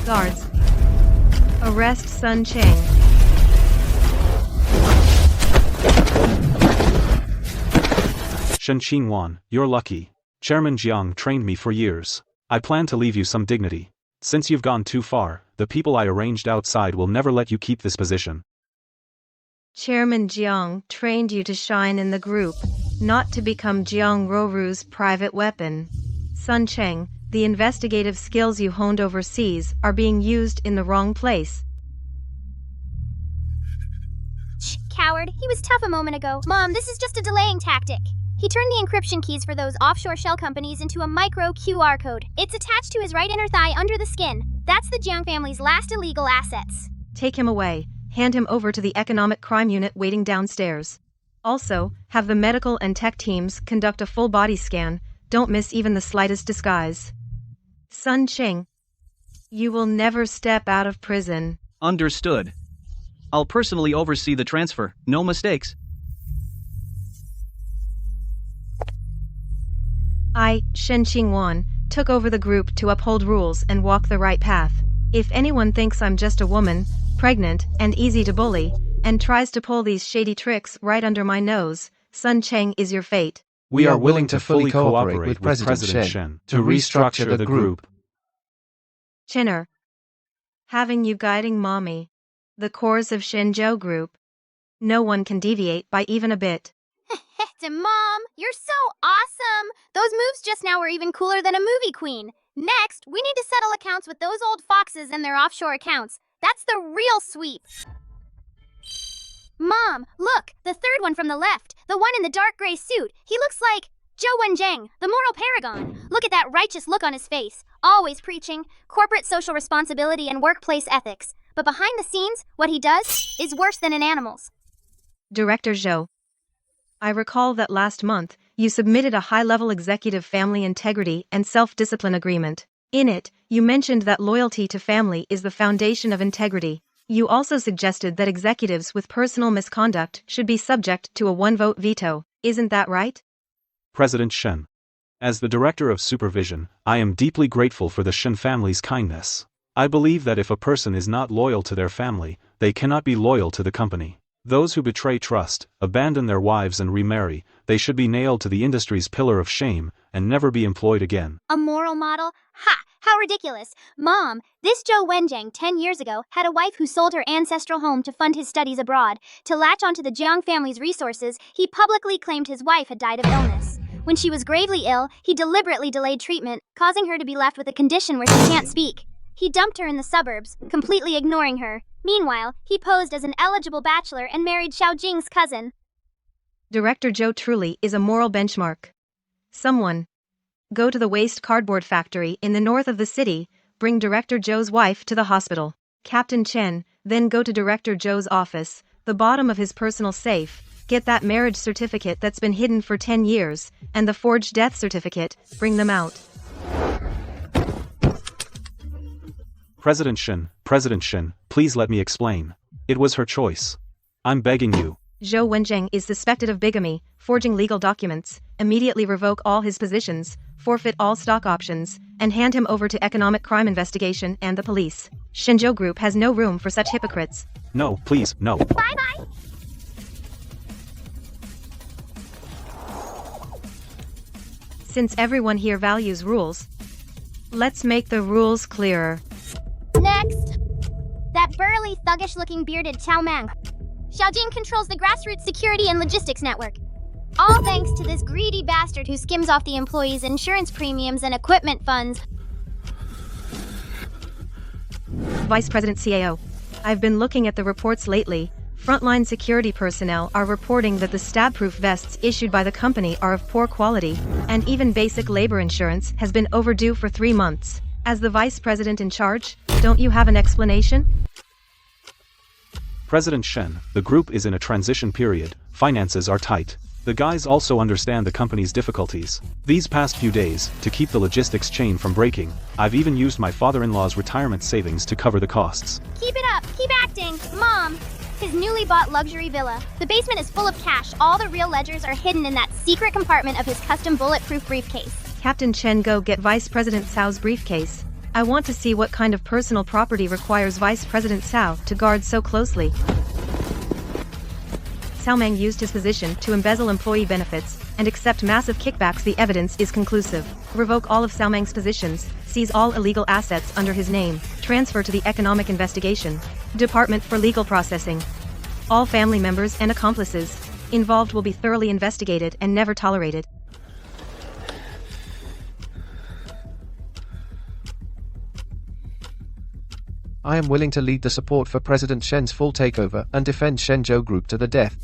Guards, arrest Sun Chang. Shen Qingwan, you're lucky. Chairman Jiang trained me for years. I plan to leave you some dignity. Since you've gone too far, the people I arranged outside will never let you keep this position. Chairman Jiang trained you to shine in the group, not to become Jiang Roru's private weapon. Sun Cheng, the investigative skills you honed overseas are being used in the wrong place. Shh, coward. He was tough a moment ago. Mom, this is just a delaying tactic. He turned the encryption keys for those offshore shell companies into a micro QR code. It's attached to his right inner thigh under the skin. That's the Jiang family's last illegal assets. Take him away. Hand him over to the Economic Crime Unit waiting downstairs. Also, have the medical and tech teams conduct a full body scan. Don't miss even the slightest disguise. Sun Cheng, you will never step out of prison. Understood. I'll personally oversee the transfer. No mistakes. I, Shen Qingwan, took over the group to uphold rules and walk the right path. If anyone thinks I'm just a woman, pregnant, and easy to bully, and tries to pull these shady tricks right under my nose, Sun Cheng is your fate. We are willing to fully cooperate with President Shen to restructure the group. Chinner, having you guiding Mommy, the cores of Shenzhou Group. No one can deviate by even a bit. Mom, you're so awesome. Those moves just now were even cooler than a movie queen. Next, we need to settle accounts with those old foxes and their offshore accounts. That's the real sweep. Mom, look, the third one from the left, the one in the dark gray suit. He looks like Zhou Wenjiang, the moral paragon. Look at that righteous look on his face, always preaching corporate social responsibility and workplace ethics. But behind the scenes, what he does is worse than in animals. Director Zhou, I recall that last month, you submitted a high-level executive family integrity and self-discipline agreement. In it, you mentioned that loyalty to family is the foundation of integrity. You also suggested that executives with personal misconduct should be subject to a one-vote veto. Isn't that right? President Shen. As the Director of Supervision, I am deeply grateful for the Shen family's kindness. I believe that if a person is not loyal to their family, they cannot be loyal to the company. Those who betray trust, abandon their wives and remarry, they should be nailed to the industry's pillar of shame and never be employed again. A moral model? Ha! How ridiculous. Mom, this Zhou Wenjiang 10 years ago had a wife who sold her ancestral home to fund his studies abroad. To latch onto the Jiang family's resources, he publicly claimed his wife had died of illness. When she was gravely ill, he deliberately delayed treatment, causing her to be left with a condition where she can't speak. He dumped her in the suburbs, completely ignoring her. Meanwhile, he posed as an eligible bachelor and married Xiao Jing's cousin. Director Zhou truly is a moral benchmark. Someone, go to the waste cardboard factory in the north of the city, bring Director Zhou's wife to the hospital. Captain Chen, then go to Director Zhou's office, the bottom of his personal safe, Get that marriage certificate that's been hidden for 10 years, and the forged death certificate, bring them out. President Shin, please let me explain. It was her choice. I'm begging you. Zhou Wenjing is suspected of bigamy, forging legal documents, immediately revoke all his positions, forfeit all stock options, and hand him over to economic crime investigation and the police. Shenzhou Group has no room for such hypocrites. No, please, no. Bye-bye. Since everyone here values rules, let's make the rules clearer. Next. That burly, thuggish-looking bearded Chao Mang. Xiaojing controls the grassroots security and logistics network. All thanks to this greedy bastard who skims off the employees' insurance premiums and equipment funds. Vice President CAO. I've been looking at the reports lately. Frontline security personnel are reporting that the stab-proof vests issued by the company are of poor quality, and even basic labor insurance has been overdue for 3 months. As the vice president in charge, don't you have an explanation? President Shen, the group is in a transition period, finances are tight. The guys also understand the company's difficulties. These past few days, to keep the logistics chain from breaking, I've even used my father-in-law's retirement savings to cover the costs. Keep it up. Keep acting. Mom. His newly bought luxury villa. The basement is full of cash. All the real ledgers are hidden in that secret compartment of his custom bulletproof briefcase. Captain Chen, go get Vice President Cao's briefcase. I want to see what kind of personal property requires Vice President Cao to guard so closely. Cao Meng used his position to embezzle employee benefits and accept massive kickbacks. The evidence is conclusive. Revoke all of Cao Meng's positions, seize all illegal assets under his name, transfer to the Economic Investigation Department for legal processing. All family members and accomplices involved will be thoroughly investigated and never tolerated. I am willing to lead the support for President Shen's full takeover and defend Shenzhou Group to the death.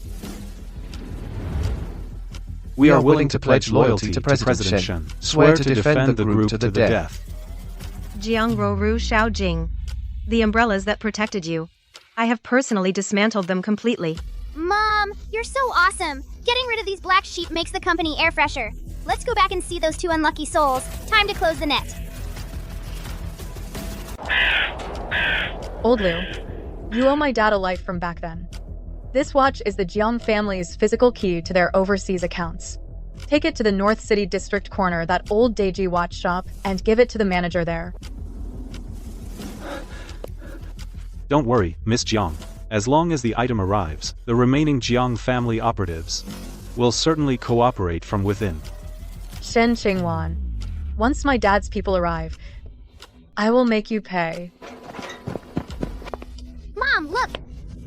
We are willing to pledge loyalty to President Shen. Swear to defend the group to the death. Jiang Ruoru Xiaojing. The umbrellas that protected you. I have personally dismantled them completely. Mom, you're so awesome. Getting rid of these black sheep makes the company air fresher. Let's go back and see those 2 unlucky souls. Time to close the net. Old Liu, you owe my dad a life from back then. This watch is the Jiang family's physical key to their overseas accounts. Take it to the North City District corner, that old Deiji watch shop, and give it to the manager there. Don't worry, Miss Jiang. As long as the item arrives, the remaining Jiang family operatives will certainly cooperate from within. Shen Qingwan. Once my dad's people arrive, I will make you pay. Mom, look!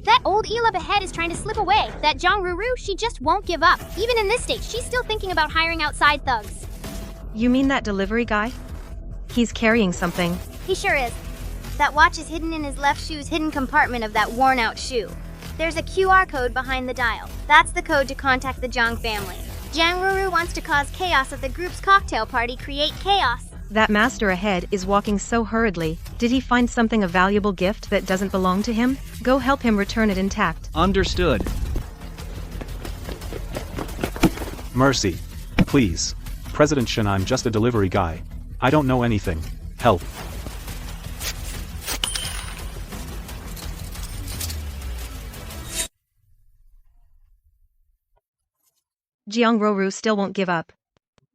That old eel up ahead is trying to slip away. That Zhang Ruru, she just won't give up. Even in this state, she's still thinking about hiring outside thugs. You mean that delivery guy? He's carrying something. He sure is. That watch is hidden in his left shoe's hidden compartment of that worn-out shoe. There's a QR code behind the dial. That's the code to contact the Zhang family. Zhang Ruru wants to cause chaos at the group's cocktail party, create chaos. That master ahead is walking so hurriedly. Did he find something, a valuable gift that doesn't belong to him? Go help him return it intact. Understood. Mercy. Please. President Shen, I'm just a delivery guy. I don't know anything. Help. Jiang Ruoru still won't give up.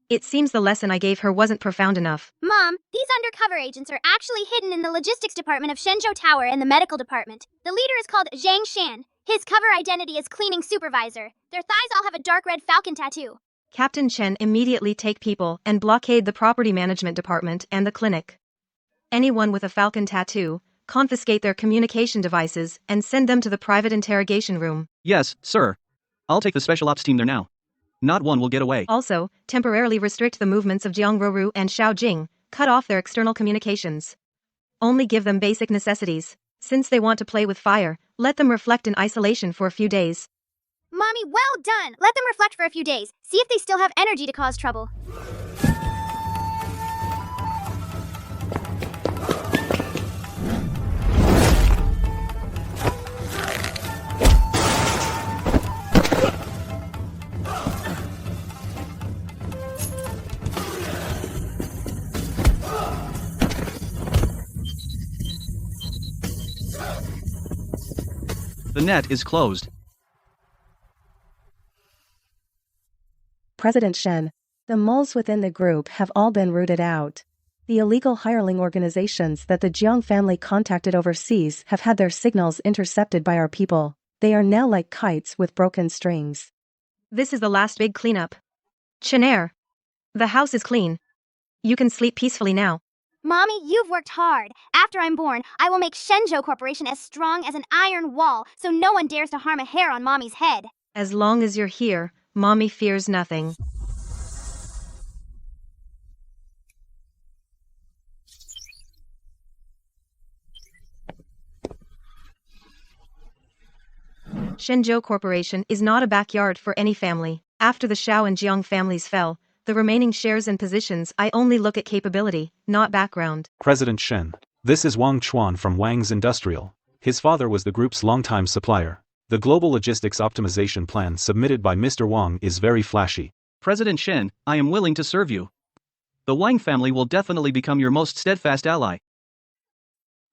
It seems the lesson I gave her wasn't profound enough. Mom, these undercover agents are actually hidden in the logistics department of Shenzhou Tower and the medical department. The leader is called Zhang Shan. His cover identity is cleaning supervisor. Their thighs all have a dark red falcon tattoo. Captain Chen, immediately take people and blockade the property management department and the clinic. Anyone with a falcon tattoo, confiscate their communication devices and send them to the private interrogation room. Yes, sir. I'll take the special ops team there now. Not one will get away. Also, temporarily restrict the movements of Jiang Ruoru and Xiao Jing, cut off their external communications. Only give them basic necessities. Since they want to play with fire, let them reflect in isolation for a few days. Mommy, well done! Let them reflect for a few days. See if they still have energy to cause trouble. The net is closed. President Shen, the moles within the group have all been rooted out. The illegal hireling organizations that the Jiang family contacted overseas have had their signals intercepted by our people. They are now like kites with broken strings. This is the last big cleanup. Chenair, the house is clean. You can sleep peacefully now. Mommy, you've worked hard. After I'm born, I will make Shenzhou Corporation as strong as an iron wall, so no one dares to harm a hair on Mommy's head. As long as you're here, Mommy fears nothing. Shenzhou Corporation is not a backyard for any family. After the Shao and Jiang families fell, the remaining shares and positions I only look at capability, not background. President Shen. This is Wang Chuan from Wang's Industrial. His father was the group's longtime supplier. The global logistics optimization plan submitted by Mr. Wang is very flashy. President Shen, I am willing to serve you. The Wang family will definitely become your most steadfast ally.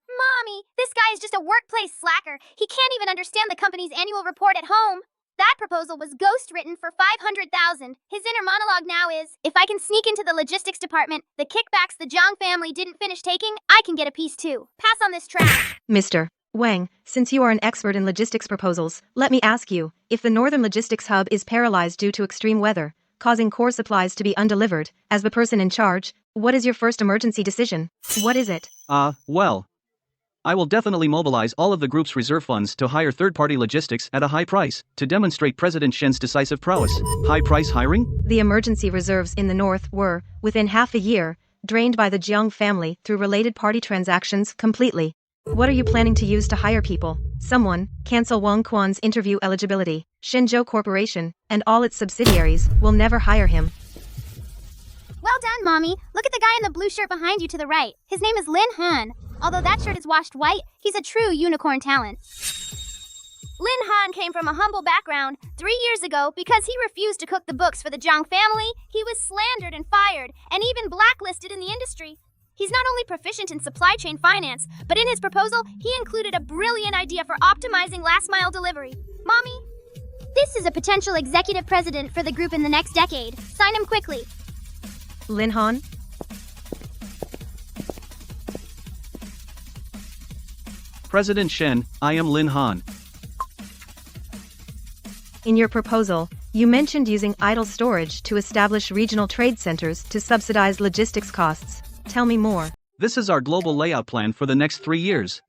Mommy, this guy is just a workplace slacker. He can't even understand the company's annual report at home. That proposal was ghost-written for $500,000. His inner monologue now is, if I can sneak into the logistics department, the kickbacks the Zhang family didn't finish taking, I can get a piece too. Pass on this trash. Mr. Wang, since you are an expert in logistics proposals, let me ask you, if the Northern Logistics Hub is paralyzed due to extreme weather, causing core supplies to be undelivered, as the person in charge, what is your first emergency decision? What is it? Well, I will definitely mobilize all of the group's reserve funds to hire third-party logistics at a high price, to demonstrate President Shen's decisive prowess. High-price hiring? The emergency reserves in the north were, within half a year, drained by the Jiang family through related party transactions completely. What are you planning to use to hire people? Someone, cancel Wang Quan's interview eligibility. Shenzhou Corporation, and all its subsidiaries, will never hire him. Well done, Mommy. Look at the guy in the blue shirt behind you to the right. His name is Lin Han. Although that shirt is washed white, he's a true unicorn talent. Lin Han came from a humble background. 3 years ago, because he refused to cook the books for the Zhang family, he was slandered and fired, and even blacklisted in the industry. He's not only proficient in supply chain finance, but in his proposal, he included a brilliant idea for optimizing last-mile delivery. Mommy, this is a potential executive president for the group in the next decade. Sign him quickly. Lin Han? President Shen, I am Lin Han. In your proposal, you mentioned using idle storage to establish regional trade centers to subsidize logistics costs. Tell me more. This is our global layout plan for the next 3 years.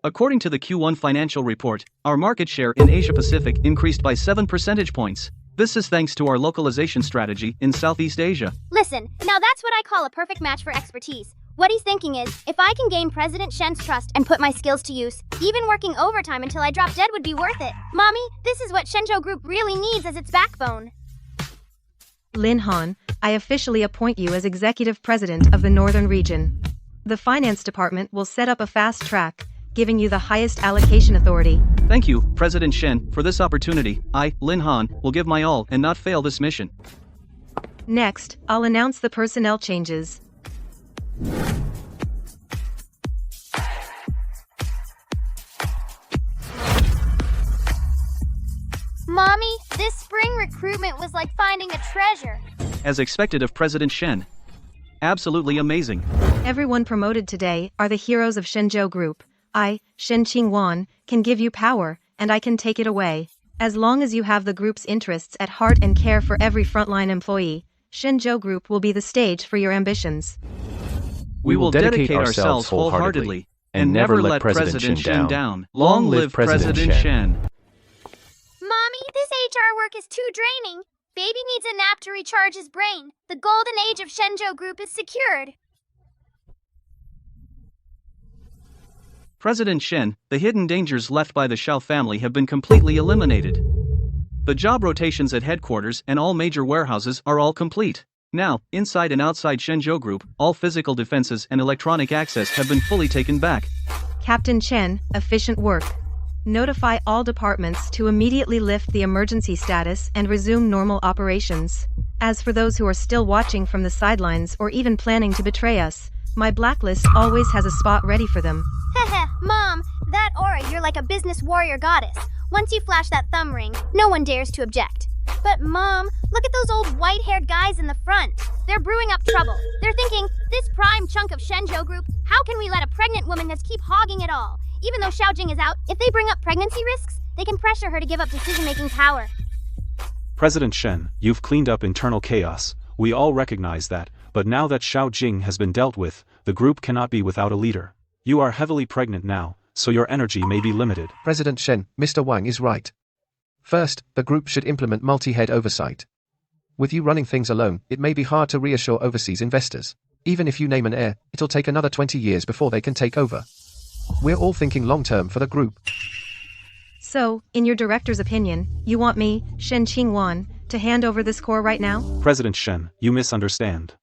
According to the Q1 financial report, our market share in Asia-Pacific increased by 7 percentage points. This is thanks to our localization strategy in Southeast Asia. Listen, now that's what I call a perfect match for expertise. What he's thinking is, if I can gain President Shen's trust and put my skills to use, even working overtime until I drop dead would be worth it. Mommy, this is what Shenzhou Group really needs as its backbone. Lin Han, I officially appoint you as executive president of the Northern Region. The finance department will set up a fast track, giving you the highest allocation authority. Thank you, President Shen, for this opportunity. I, Lin Han, will give my all and not fail this mission. Next, I'll announce the personnel changes. Mommy, this spring recruitment was like finding a treasure. As expected of President Shen. Absolutely amazing. Everyone promoted today are the heroes of Shenzhou Group. I, Shen Qingwan, can give you power, and I can take it away. As long as you have the group's interests at heart and care for every frontline employee, Shenzhou Group will be the stage for your ambitions. We will dedicate ourselves wholeheartedly and never let President Shen down. Long live President Shen. Mommy, this HR work is too draining. Baby needs a nap to recharge his brain. The golden age of Shenzhou Group is secured. President Shen, the hidden dangers left by the Shao family have been completely eliminated. The job rotations at headquarters and all major warehouses are all complete. Now, inside and outside Shenzhou Group, all physical defenses and electronic access have been fully taken back. Captain Chen, efficient work. Notify all departments to immediately lift the emergency status and resume normal operations. As for those who are still watching from the sidelines or even planning to betray us, my blacklist always has a spot ready for them. Heh, Mom, That aura, you're like a business warrior goddess. Once you flash that thumb ring, no one dares to object. But Mom, look at those old white-haired guys in the front. They're brewing up trouble. They're thinking, this prime chunk of Shenzhou Group, how can we let a pregnant woman just keep hogging it all? Even though Xiaojing is out, if they bring up pregnancy risks, they can pressure her to give up decision-making power. President Shen, you've cleaned up internal chaos. We all recognize that, but now that Xiaojing has been dealt with, the group cannot be without a leader. You are heavily pregnant now, so your energy may be limited. President Shen, Mr. Wang is right. First, the group should implement multi-head oversight. With you running things alone, it may be hard to reassure overseas investors. Even if you name an heir, it'll take another 20 years before they can take over. We're all thinking long-term for the group. So, in your director's opinion, you want me, Shen Qingwan, to hand over this core right now? President Shen, you misunderstand.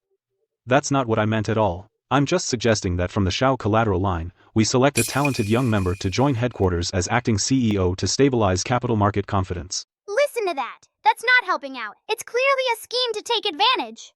That's not what I meant at all. I'm just suggesting that from the Shao collateral line, we select a talented young member to join headquarters as acting CEO to stabilize capital market confidence. Listen to that. That's not helping out. It's clearly a scheme to take advantage.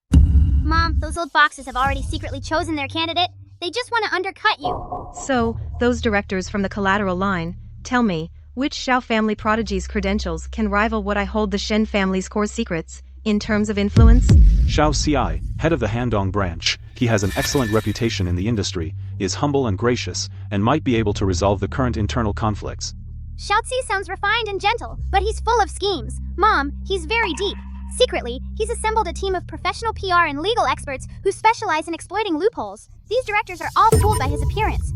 Mom, those old foxes have already secretly chosen their candidate. They just want to undercut you. So, those directors from the collateral line, tell me, which Shao family prodigy's credentials can rival what I hold the Shen family's core secrets, in terms of influence? Xiao Ci, head of the Handong branch, he has an excellent reputation in the industry, is humble and gracious, and might be able to resolve the current internal conflicts. Xiaozi sounds refined and gentle, but he's full of schemes. Mom, he's very deep. Secretly, he's assembled a team of professional PR and legal experts who specialize in exploiting loopholes. These directors are all fooled by his appearance.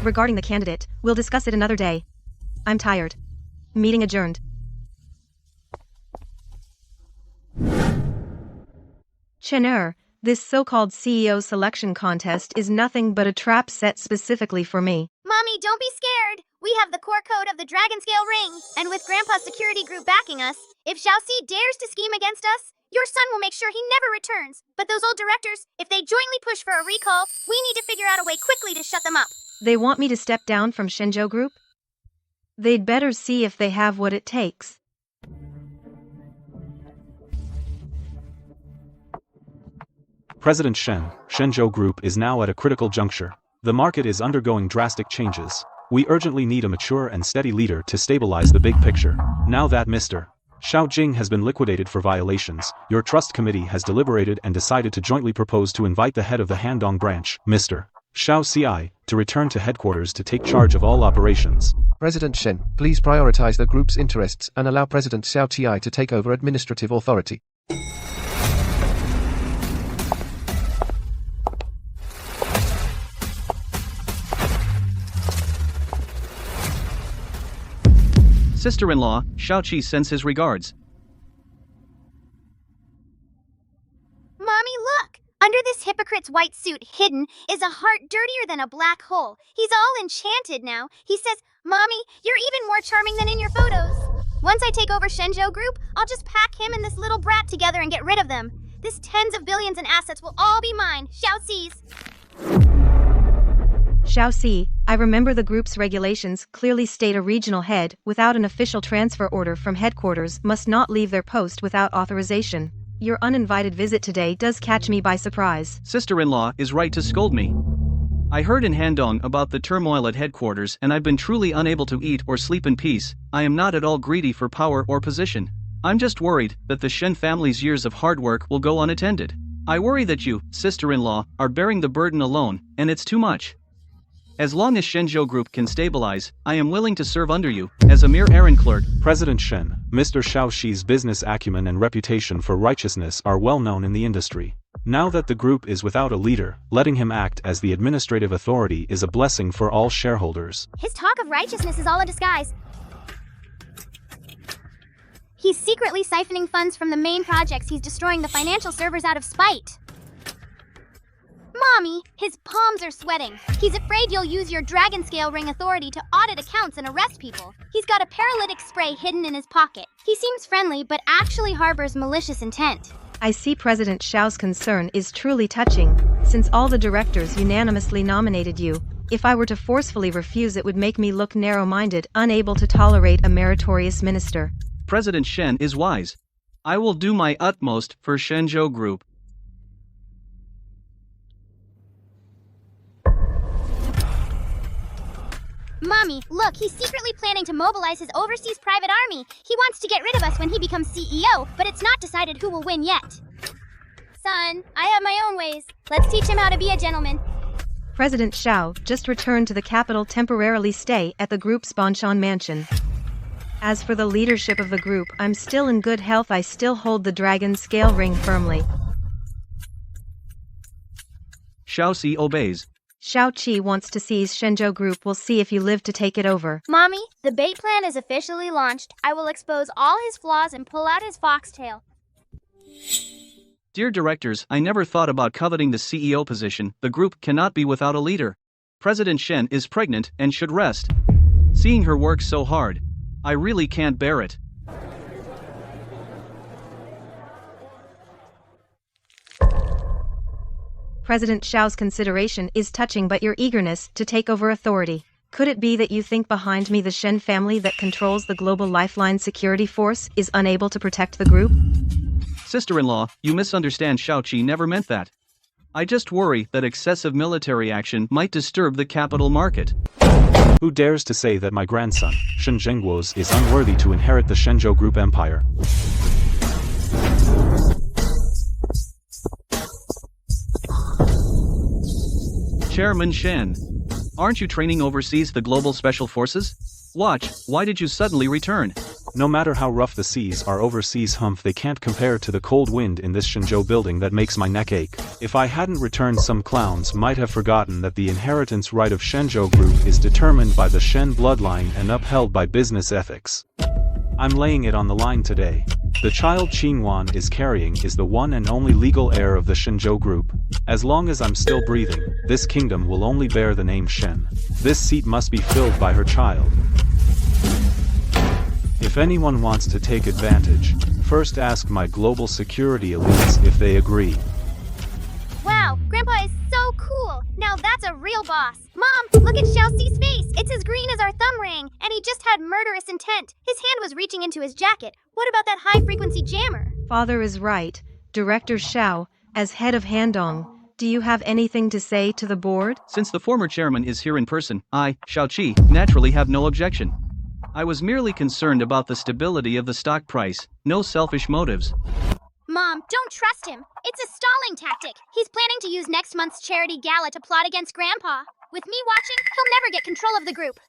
Regarding the candidate, we'll discuss it another day. I'm tired. Meeting adjourned. Chen, this so-called CEO selection contest is nothing but a trap set specifically for me. Mommy, don't be scared. We have the core code of the Dragon Scale Ring, and with Grandpa's security group backing us, if Xiaoxi dares to scheme against us, your son will make sure he never returns. But those old directors, if they jointly push for a recall, we need to figure out a way quickly to shut them up. They want me to step down from Shenzhou Group? They'd better see if they have what it takes. President Shen, Shenzhou Group is now at a critical juncture. The market is undergoing drastic changes. We urgently need a mature and steady leader to stabilize the big picture. Now that Mr. Xiaojing has been liquidated for violations, your trust committee has deliberated and decided to jointly propose to invite the head of the Handong branch, Mr. Xiao Ci, to return to headquarters to take charge of all operations. President Shen, please prioritize the group's interests and allow President Xiao Ti to take over administrative authority. Sister-in-law, Xiaoqi sends his regards. Mommy, look! Under this hypocrite's white suit hidden is a heart dirtier than a black hole. He's all enchanted now. He says, Mommy, you're even more charming than in your photos. Once I take over Shenzhou Group, I'll just pack him and this little brat together and get rid of them. This tens of billions in assets will all be mine. Xiaoxi's. Xiaoxi, I remember the group's regulations clearly state a regional head without an official transfer order from headquarters must not leave their post without authorization. Your uninvited visit today does catch me by surprise. Sister-in-law is right to scold me. I heard in Handong about the turmoil at headquarters and I've been truly unable to eat or sleep in peace. I am not at all greedy for power or position. I'm just worried that the Shen family's years of hard work will go unattended. I worry that you, sister-in-law, are bearing the burden alone, and it's too much. As long as Shenzhou Group can stabilize, I am willing to serve under you, as a mere errand clerk. President Shen, Mr. Xiaoxi's business acumen and reputation for righteousness are well known in the industry. Now that the group is without a leader, letting him act as the administrative authority is a blessing for all shareholders. His talk of righteousness is all a disguise. He's secretly siphoning funds from the main projects. He's destroying the financial servers out of spite. Mommy, his palms are sweating. He's afraid you'll use your Dragon Scale Ring authority to audit accounts and arrest people. He's got a paralytic spray hidden in his pocket. He seems friendly, but actually harbors malicious intent. I see President Xiao's concern is truly touching, since all the directors unanimously nominated you. If I were to forcefully refuse, it would make me look narrow-minded, unable to tolerate a meritorious minister. President Shen is wise. I will do my utmost for Shenzhou Group. Mommy, look, he's secretly planning to mobilize his overseas private army. He wants to get rid of us when he becomes CEO, but it's not decided who will win yet. Son, I have my own ways. Let's teach him how to be a gentleman. President Xiao just returned to the capital temporarily stay at the group's Banshan mansion. As for the leadership of the group, I'm still in good health. I still hold the dragon scale ring firmly. Xiao Xi obeys. Xiao Qi wants to seize Shenzhou Group. We'll see if you live to take it over. Mommy, the bait plan is officially launched. I will expose all his flaws and pull out his foxtail. Dear directors, I never thought about coveting the CEO position. The group cannot be without a leader. President Shen is pregnant and should rest. Seeing her work so hard, I really can't bear it. President Xiao's consideration is touching, but your eagerness to take over authority. Could it be that you think behind me the Shen family that controls the global lifeline security force is unable to protect the group? Sister-in-law, you misunderstand. Xiao Qi never meant that. I just worry that excessive military action might disturb the capital market. Who dares to say that my grandson, Shen Zhengguo's, is unworthy to inherit the Shenzhou Group empire? Chairman Shen, aren't you training overseas the global special forces? Watch, why did you suddenly return? No matter how rough the seas are overseas, they can't compare to the cold wind in this Shenzhou building that makes my neck ache. If I hadn't returned, some clowns might have forgotten that the inheritance right of Shenzhou Group is determined by the Shen bloodline and upheld by business ethics. I'm laying it on the line today. The child Qingwan is carrying is the one and only legal heir of the Shenzhou Group. As long as I'm still breathing, this kingdom will only bear the name Shen. This seat must be filled by her child. If anyone wants to take advantage, first ask my global security elites if they agree. Wow, Grandpa is so cool. Now that's a real boss. Mom, look at Xiao Xi's face. It's as green as our thumb ring, and he just had murderous intent. His hand was reaching into his jacket. What about that high-frequency jammer? Father is right. Director Xiao, as head of Handong, do you have anything to say to the board? Since the former chairman is here in person, I, Xiao Qi, naturally have no objection. I was merely concerned about the stability of the stock price, no selfish motives. Mom, don't trust him. It's a stalling tactic. He's planning to use next month's charity gala to plot against Grandpa. With me watching, he'll never get control of the group.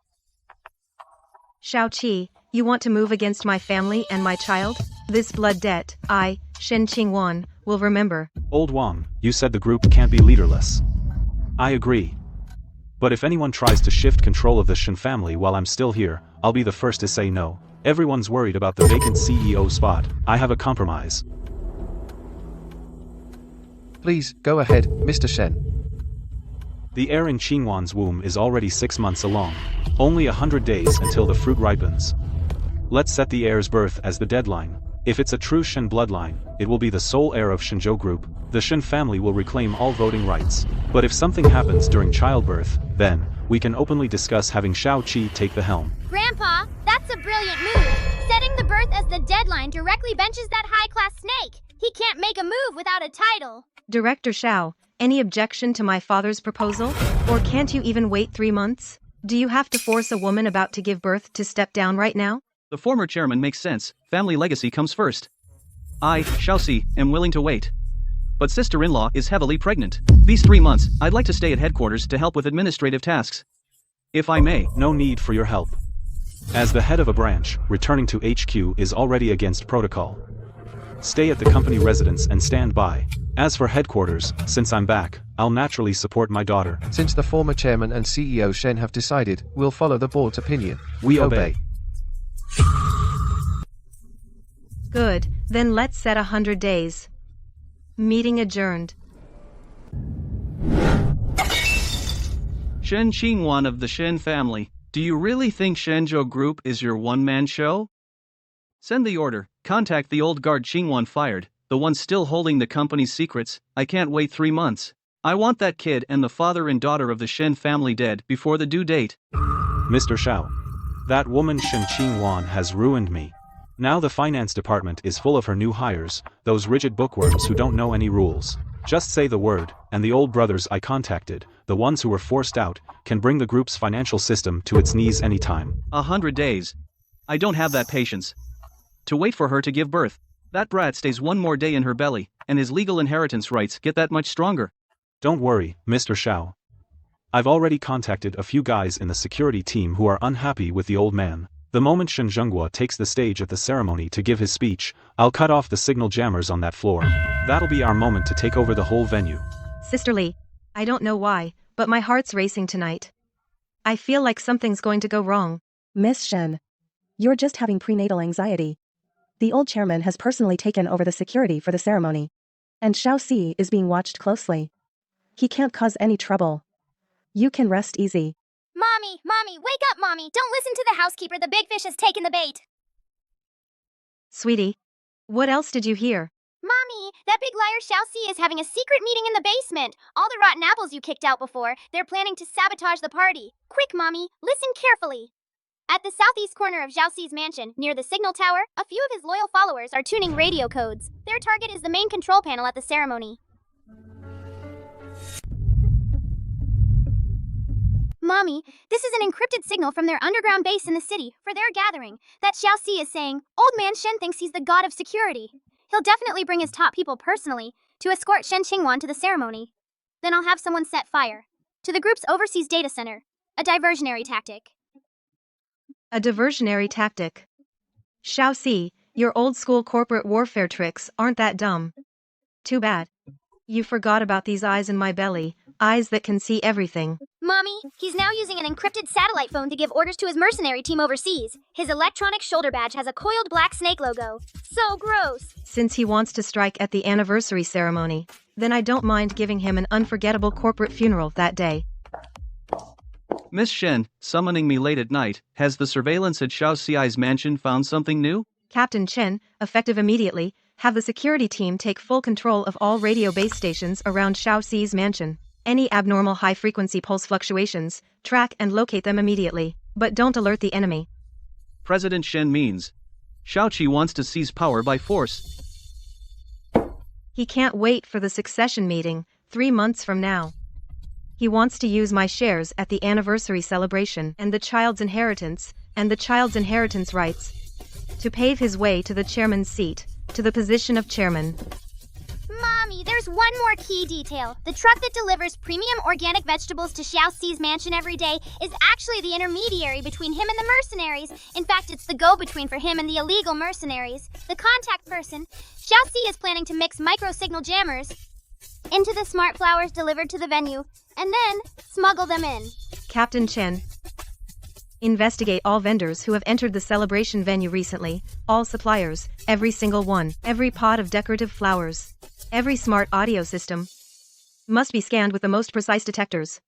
Xiao Qi, you want to move against my family and my child? This blood debt, I, Shen Qingwan, will remember. Old Wang, you said the group can't be leaderless. I agree. But if anyone tries to shift control of the Shen family while I'm still here, I'll be the first to say no. Everyone's worried about the vacant CEO spot. I have a compromise. Please, go ahead, Mr. Shen. The heir in Qingwan's womb is already 6 months along. Only 100 days until the fruit ripens. Let's set the heir's birth as the deadline. If it's a true Shen bloodline, it will be the sole heir of Shenzhou Group. The Shen family will reclaim all voting rights. But if something happens during childbirth, then we can openly discuss having Xiao Qi take the helm. Grandpa, that's a brilliant move. Setting the birth as the deadline directly benches that high-class snake. He can't make a move without a title. Director Xiao, any objection to my father's proposal? Or can't you even wait 3 months? Do you have to force a woman about to give birth to step down right now? The former chairman makes sense. Family legacy comes first. I, Xiao Xi, am willing to wait. But sister-in-law is heavily pregnant. These 3 months, I'd like to stay at headquarters to help with administrative tasks. If I may. No need for your help. As the head of a branch, returning to HQ is already against protocol. Stay at the company residence and stand by. As for headquarters, since I'm back, I'll naturally support my daughter. Since the former chairman and CEO Shen have decided, we'll follow the board's opinion. We obey. Good, then let's set 100 days. Meeting adjourned. Shen Qingwan of the Shen family, do you really think Shenzhou Group is your one-man show? Send the order. Contact the old guard Qingwan fired, the one still holding the company's secrets. I can't wait 3 months. I want that kid and the father and daughter of the Shen family dead before the due date. Mr. Xiao. That woman Shen Qingwan has ruined me. Now the finance department is full of her new hires, those rigid bookworms who don't know any rules. Just say the word, and the old brothers I contacted, the ones who were forced out, can bring the group's financial system to its knees anytime. 100 days. I don't have that patience. To wait for her to give birth. That brat stays one more day in her belly, and his legal inheritance rights get that much stronger. Don't worry, Mr. Xiao. I've already contacted a few guys in the security team who are unhappy with the old man. The moment Shen Zhenghua takes the stage at the ceremony to give his speech, I'll cut off the signal jammers on that floor. That'll be our moment to take over the whole venue. Sister Lee, I don't know why, but my heart's racing tonight. I feel like something's going to go wrong. Miss Shen, you're just having prenatal anxiety. The old chairman has personally taken over the security for the ceremony. And Xiao Si is being watched closely. He can't cause any trouble. You can rest easy. Mommy, wake up, Mommy! Don't listen to the housekeeper, the big fish has taken the bait! Sweetie, what else did you hear? Mommy, that big liar Xiao Si is having a secret meeting in the basement. All the rotten apples you kicked out before, they're planning to sabotage the party. Quick, Mommy, listen carefully. At the southeast corner of Xiao Si's mansion, near the signal tower, a few of his loyal followers are tuning radio codes. Their target is the main control panel at the ceremony. Mommy, this is an encrypted signal from their underground base in the city for their gathering. That Xiao Si is saying, Old Man Shen thinks he's the god of security. He'll definitely bring his top people personally to escort Shen Qingwan to the ceremony. Then I'll have someone set fire to the group's overseas data center. A diversionary tactic. A diversionary tactic. Xiao Si, your old school corporate warfare tricks aren't that dumb. Too bad. You forgot about these eyes in my belly, eyes that can see everything. Mommy, he's now using an encrypted satellite phone to give orders to his mercenary team overseas. His electronic shoulder badge has a coiled black snake logo. So gross. Since he wants to strike at the anniversary ceremony, then I don't mind giving him an unforgettable corporate funeral that day. Miss Shen, summoning me late at night, has the surveillance at Xiao Si's mansion found something new? Captain Chen, effective immediately, have the security team take full control of all radio base stations around Xiao Si's mansion. Any abnormal high-frequency pulse fluctuations, track and locate them immediately, but don't alert the enemy. President Shen means Xiao Qi wants to seize power by force. He can't wait for the succession meeting, 3 months from now. He wants to use my shares at the anniversary celebration and the child's inheritance rights to pave his way to the chairman's seat, to the position of chairman. Mommy, there's one more key detail. The truck that delivers premium organic vegetables to Xiao Si's mansion every day is actually the intermediary between him and the mercenaries. In fact, it's the go-between for him and the illegal mercenaries. The contact person. Xiao Si is planning to mix micro-signal jammers into the smart flowers delivered to the venue, and then smuggle them in. Captain Chen, investigate all vendors who have entered the celebration venue recently, all suppliers, every single one, every pot of decorative flowers, every smart audio system must be scanned with the most precise detectors.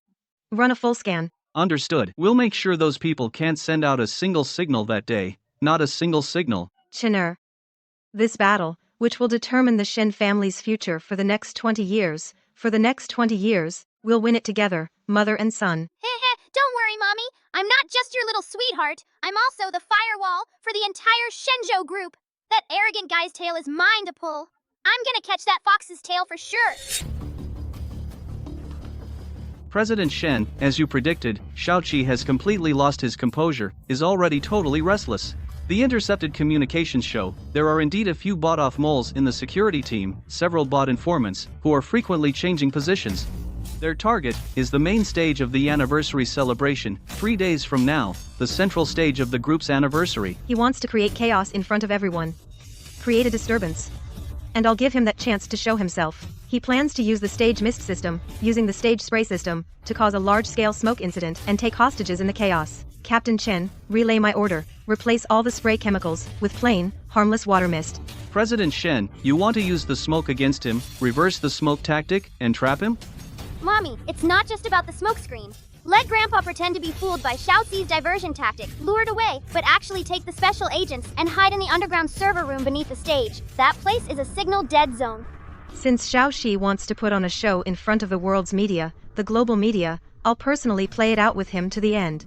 Run a full scan. Understood. We'll make sure those people can't send out a single signal that day. Not a single signal. Chener. This battle, which will determine the Shen family's future for the next 20 years, we'll win it together, mother and son. Don't worry, Mommy. I'm not just your little sweetheart. I'm also the firewall for the entire Shenzhou group. That arrogant guy's tail is mine to pull. I'm gonna catch that fox's tail for sure. President Shen, as you predicted, Xiao Qi has completely lost his composure, is already totally restless. The intercepted communications show there are indeed a few bought-off moles in the security team, several bot informants, who are frequently changing positions. Their target is the main stage of the anniversary celebration, 3 days from now, the central stage of the group's anniversary. He wants to create chaos in front of everyone. Create a disturbance. And I'll give him that chance to show himself. He plans to use the stage mist system, using the stage spray system, to cause a large-scale smoke incident and take hostages in the chaos. Captain Chen, relay my order. Replace all the spray chemicals with plain, harmless water mist. President Shen, you want to use the smoke against him, reverse the smoke tactic, and trap him? Mommy, it's not just about the smokescreen. Let Grandpa pretend to be fooled by Xiao Si's diversion tactic, lured away, but actually take the special agents and hide in the underground server room beneath the stage. That place is a signal dead zone. Since Xiao Xi wants to put on a show in front of the world's media, the global media, I'll personally play it out with him to the end.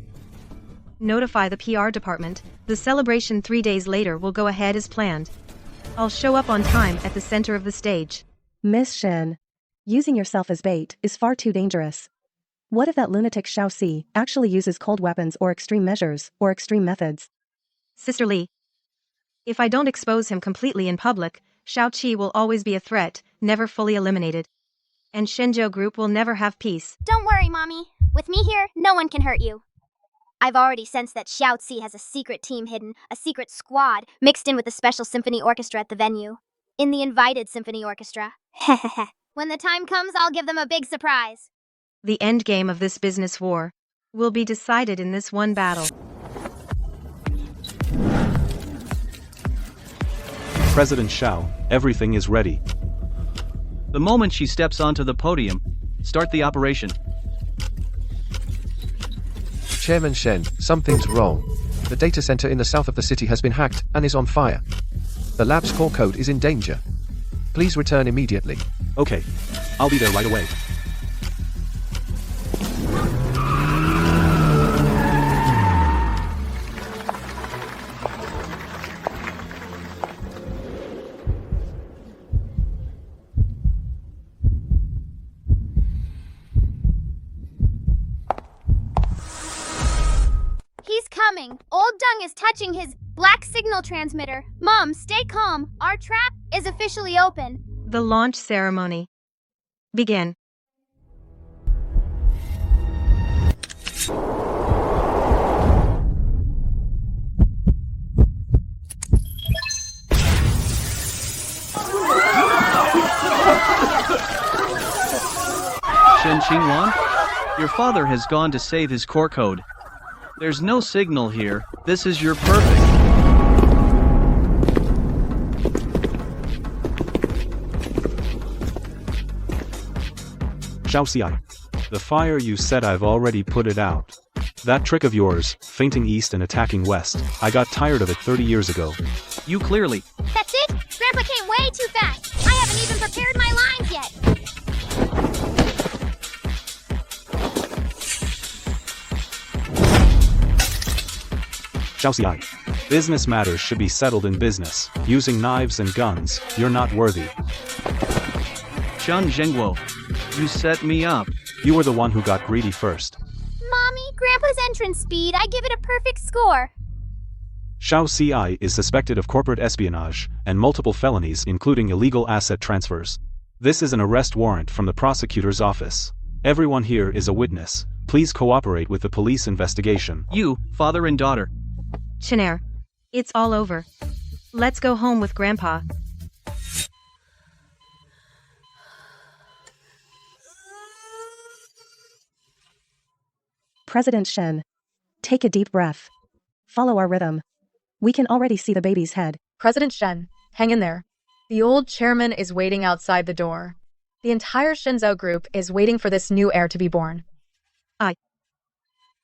Notify the PR department. The celebration 3 days later will go ahead as planned. I'll show up on time at the center of the stage. Miss Shen, Using yourself as bait is far too dangerous. What if that lunatic Xiao Si actually uses cold weapons or extreme measures, or extreme methods? Sister Li. If I don't expose him completely in public, Shao Qi will always be a threat, never fully eliminated. And Shenzhou Group will never have peace. Don't worry, Mommy. With me here, no one can hurt you. I've already sensed that Xiaozi has a secret team hidden, a secret squad, mixed in with the special symphony orchestra at the venue. In the invited symphony orchestra. When the time comes, I'll give them a big surprise. The end game of this business war will be decided in this one battle. President Xiao, everything is ready. The moment she steps onto the podium, start the operation. Chairman Shen, something's wrong. The data center in the south of the city has been hacked and is on fire. The lab's core code is in danger. Please return immediately. Okay, I'll be there right away. He's coming. Old Dung is touching his black signal transmitter. Mom, stay calm. Our trap is officially open. The launch ceremony. Begin. Shen Qingwan? Your father has gone to save his core code. There's no signal here. This is your perfect. Xiao Xi, the fire you said I've already put it out. That trick of yours, feinting east and attacking west, I got tired of it 30 years ago. You clearly. That's it? Grandpa came way too fast. I haven't even prepared my lines yet. Xiao Xi, business matters should be settled in business. Using knives and guns, you're not worthy. Chen Zhengguo, you set me up. You were the one who got greedy first. Mommy, Grandpa's entrance speed, I give it a perfect score. Xiao Xi is suspected of corporate espionage and multiple felonies including illegal asset transfers. This is an arrest warrant from the prosecutor's office. Everyone here is a witness. Please cooperate with the police investigation. You, father and daughter. Chinair. It's all over. Let's go home with Grandpa. President Shen. Take a deep breath. Follow our rhythm. We can already see the baby's head. President Shen, hang in there. The old chairman is waiting outside the door. The entire Shenzhou group is waiting for this new heir to be born.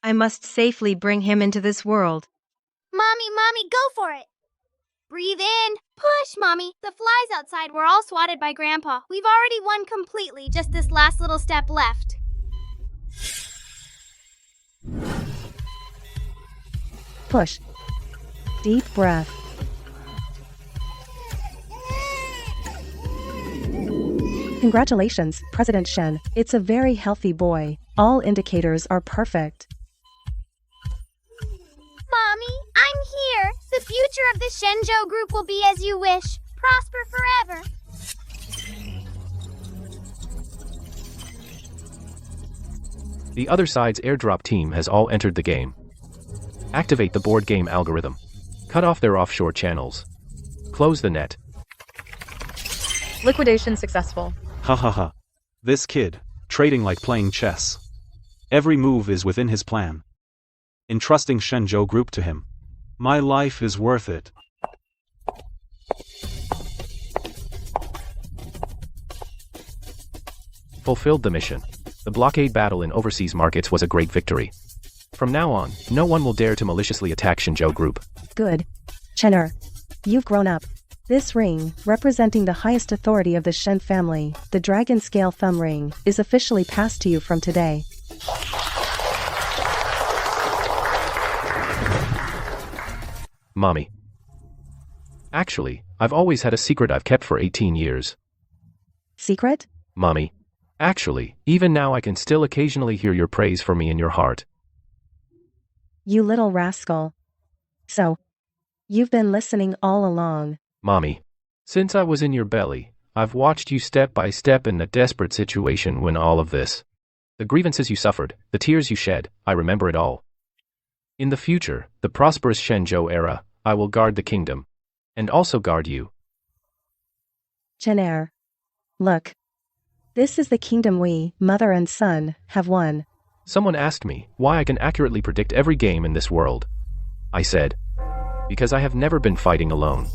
I must safely bring him into this world. Mommy, go for it. Breathe in. Push, Mommy. The flies outside were all swatted by Grandpa. We've already won completely, just this last little step left. Push. Deep breath. Congratulations, President Shen. It's a very healthy boy. All indicators are perfect. Mommy, I'm here. The future of the Shenzhou group will be as you wish. Prosper forever. The other side's airdrop team has all entered the game. Activate the board game algorithm. Cut off their offshore channels. Close the net. Liquidation successful. Ha ha ha. This kid, trading like playing chess. Every move is within his plan. Entrusting Shenzhou Group to him. My life is worth it. Fulfilled the mission. The blockade battle in overseas markets was a great victory. From now on, no one will dare to maliciously attack Shenzhou Group. Good. Chener. You've grown up. This ring, representing the highest authority of the Shen family, the dragon scale thumb ring, is officially passed to you from today. Mommy. Actually, I've always had a secret I've kept for 18 years. Secret? Mommy, Actually, even now I can still occasionally hear your praise for me in your heart. You little rascal. So, you've been listening all along. Mommy. Since I was in your belly, I've watched you step by step in a desperate situation when all of this. The grievances you suffered, the tears you shed, I remember it all. In the future, the prosperous Shenzhou era, I will guard the kingdom. And also guard you. Chenair. Look. This is the kingdom we, mother and son, have won. Someone asked me why I can accurately predict every game in this world. I said, because I have never been fighting alone.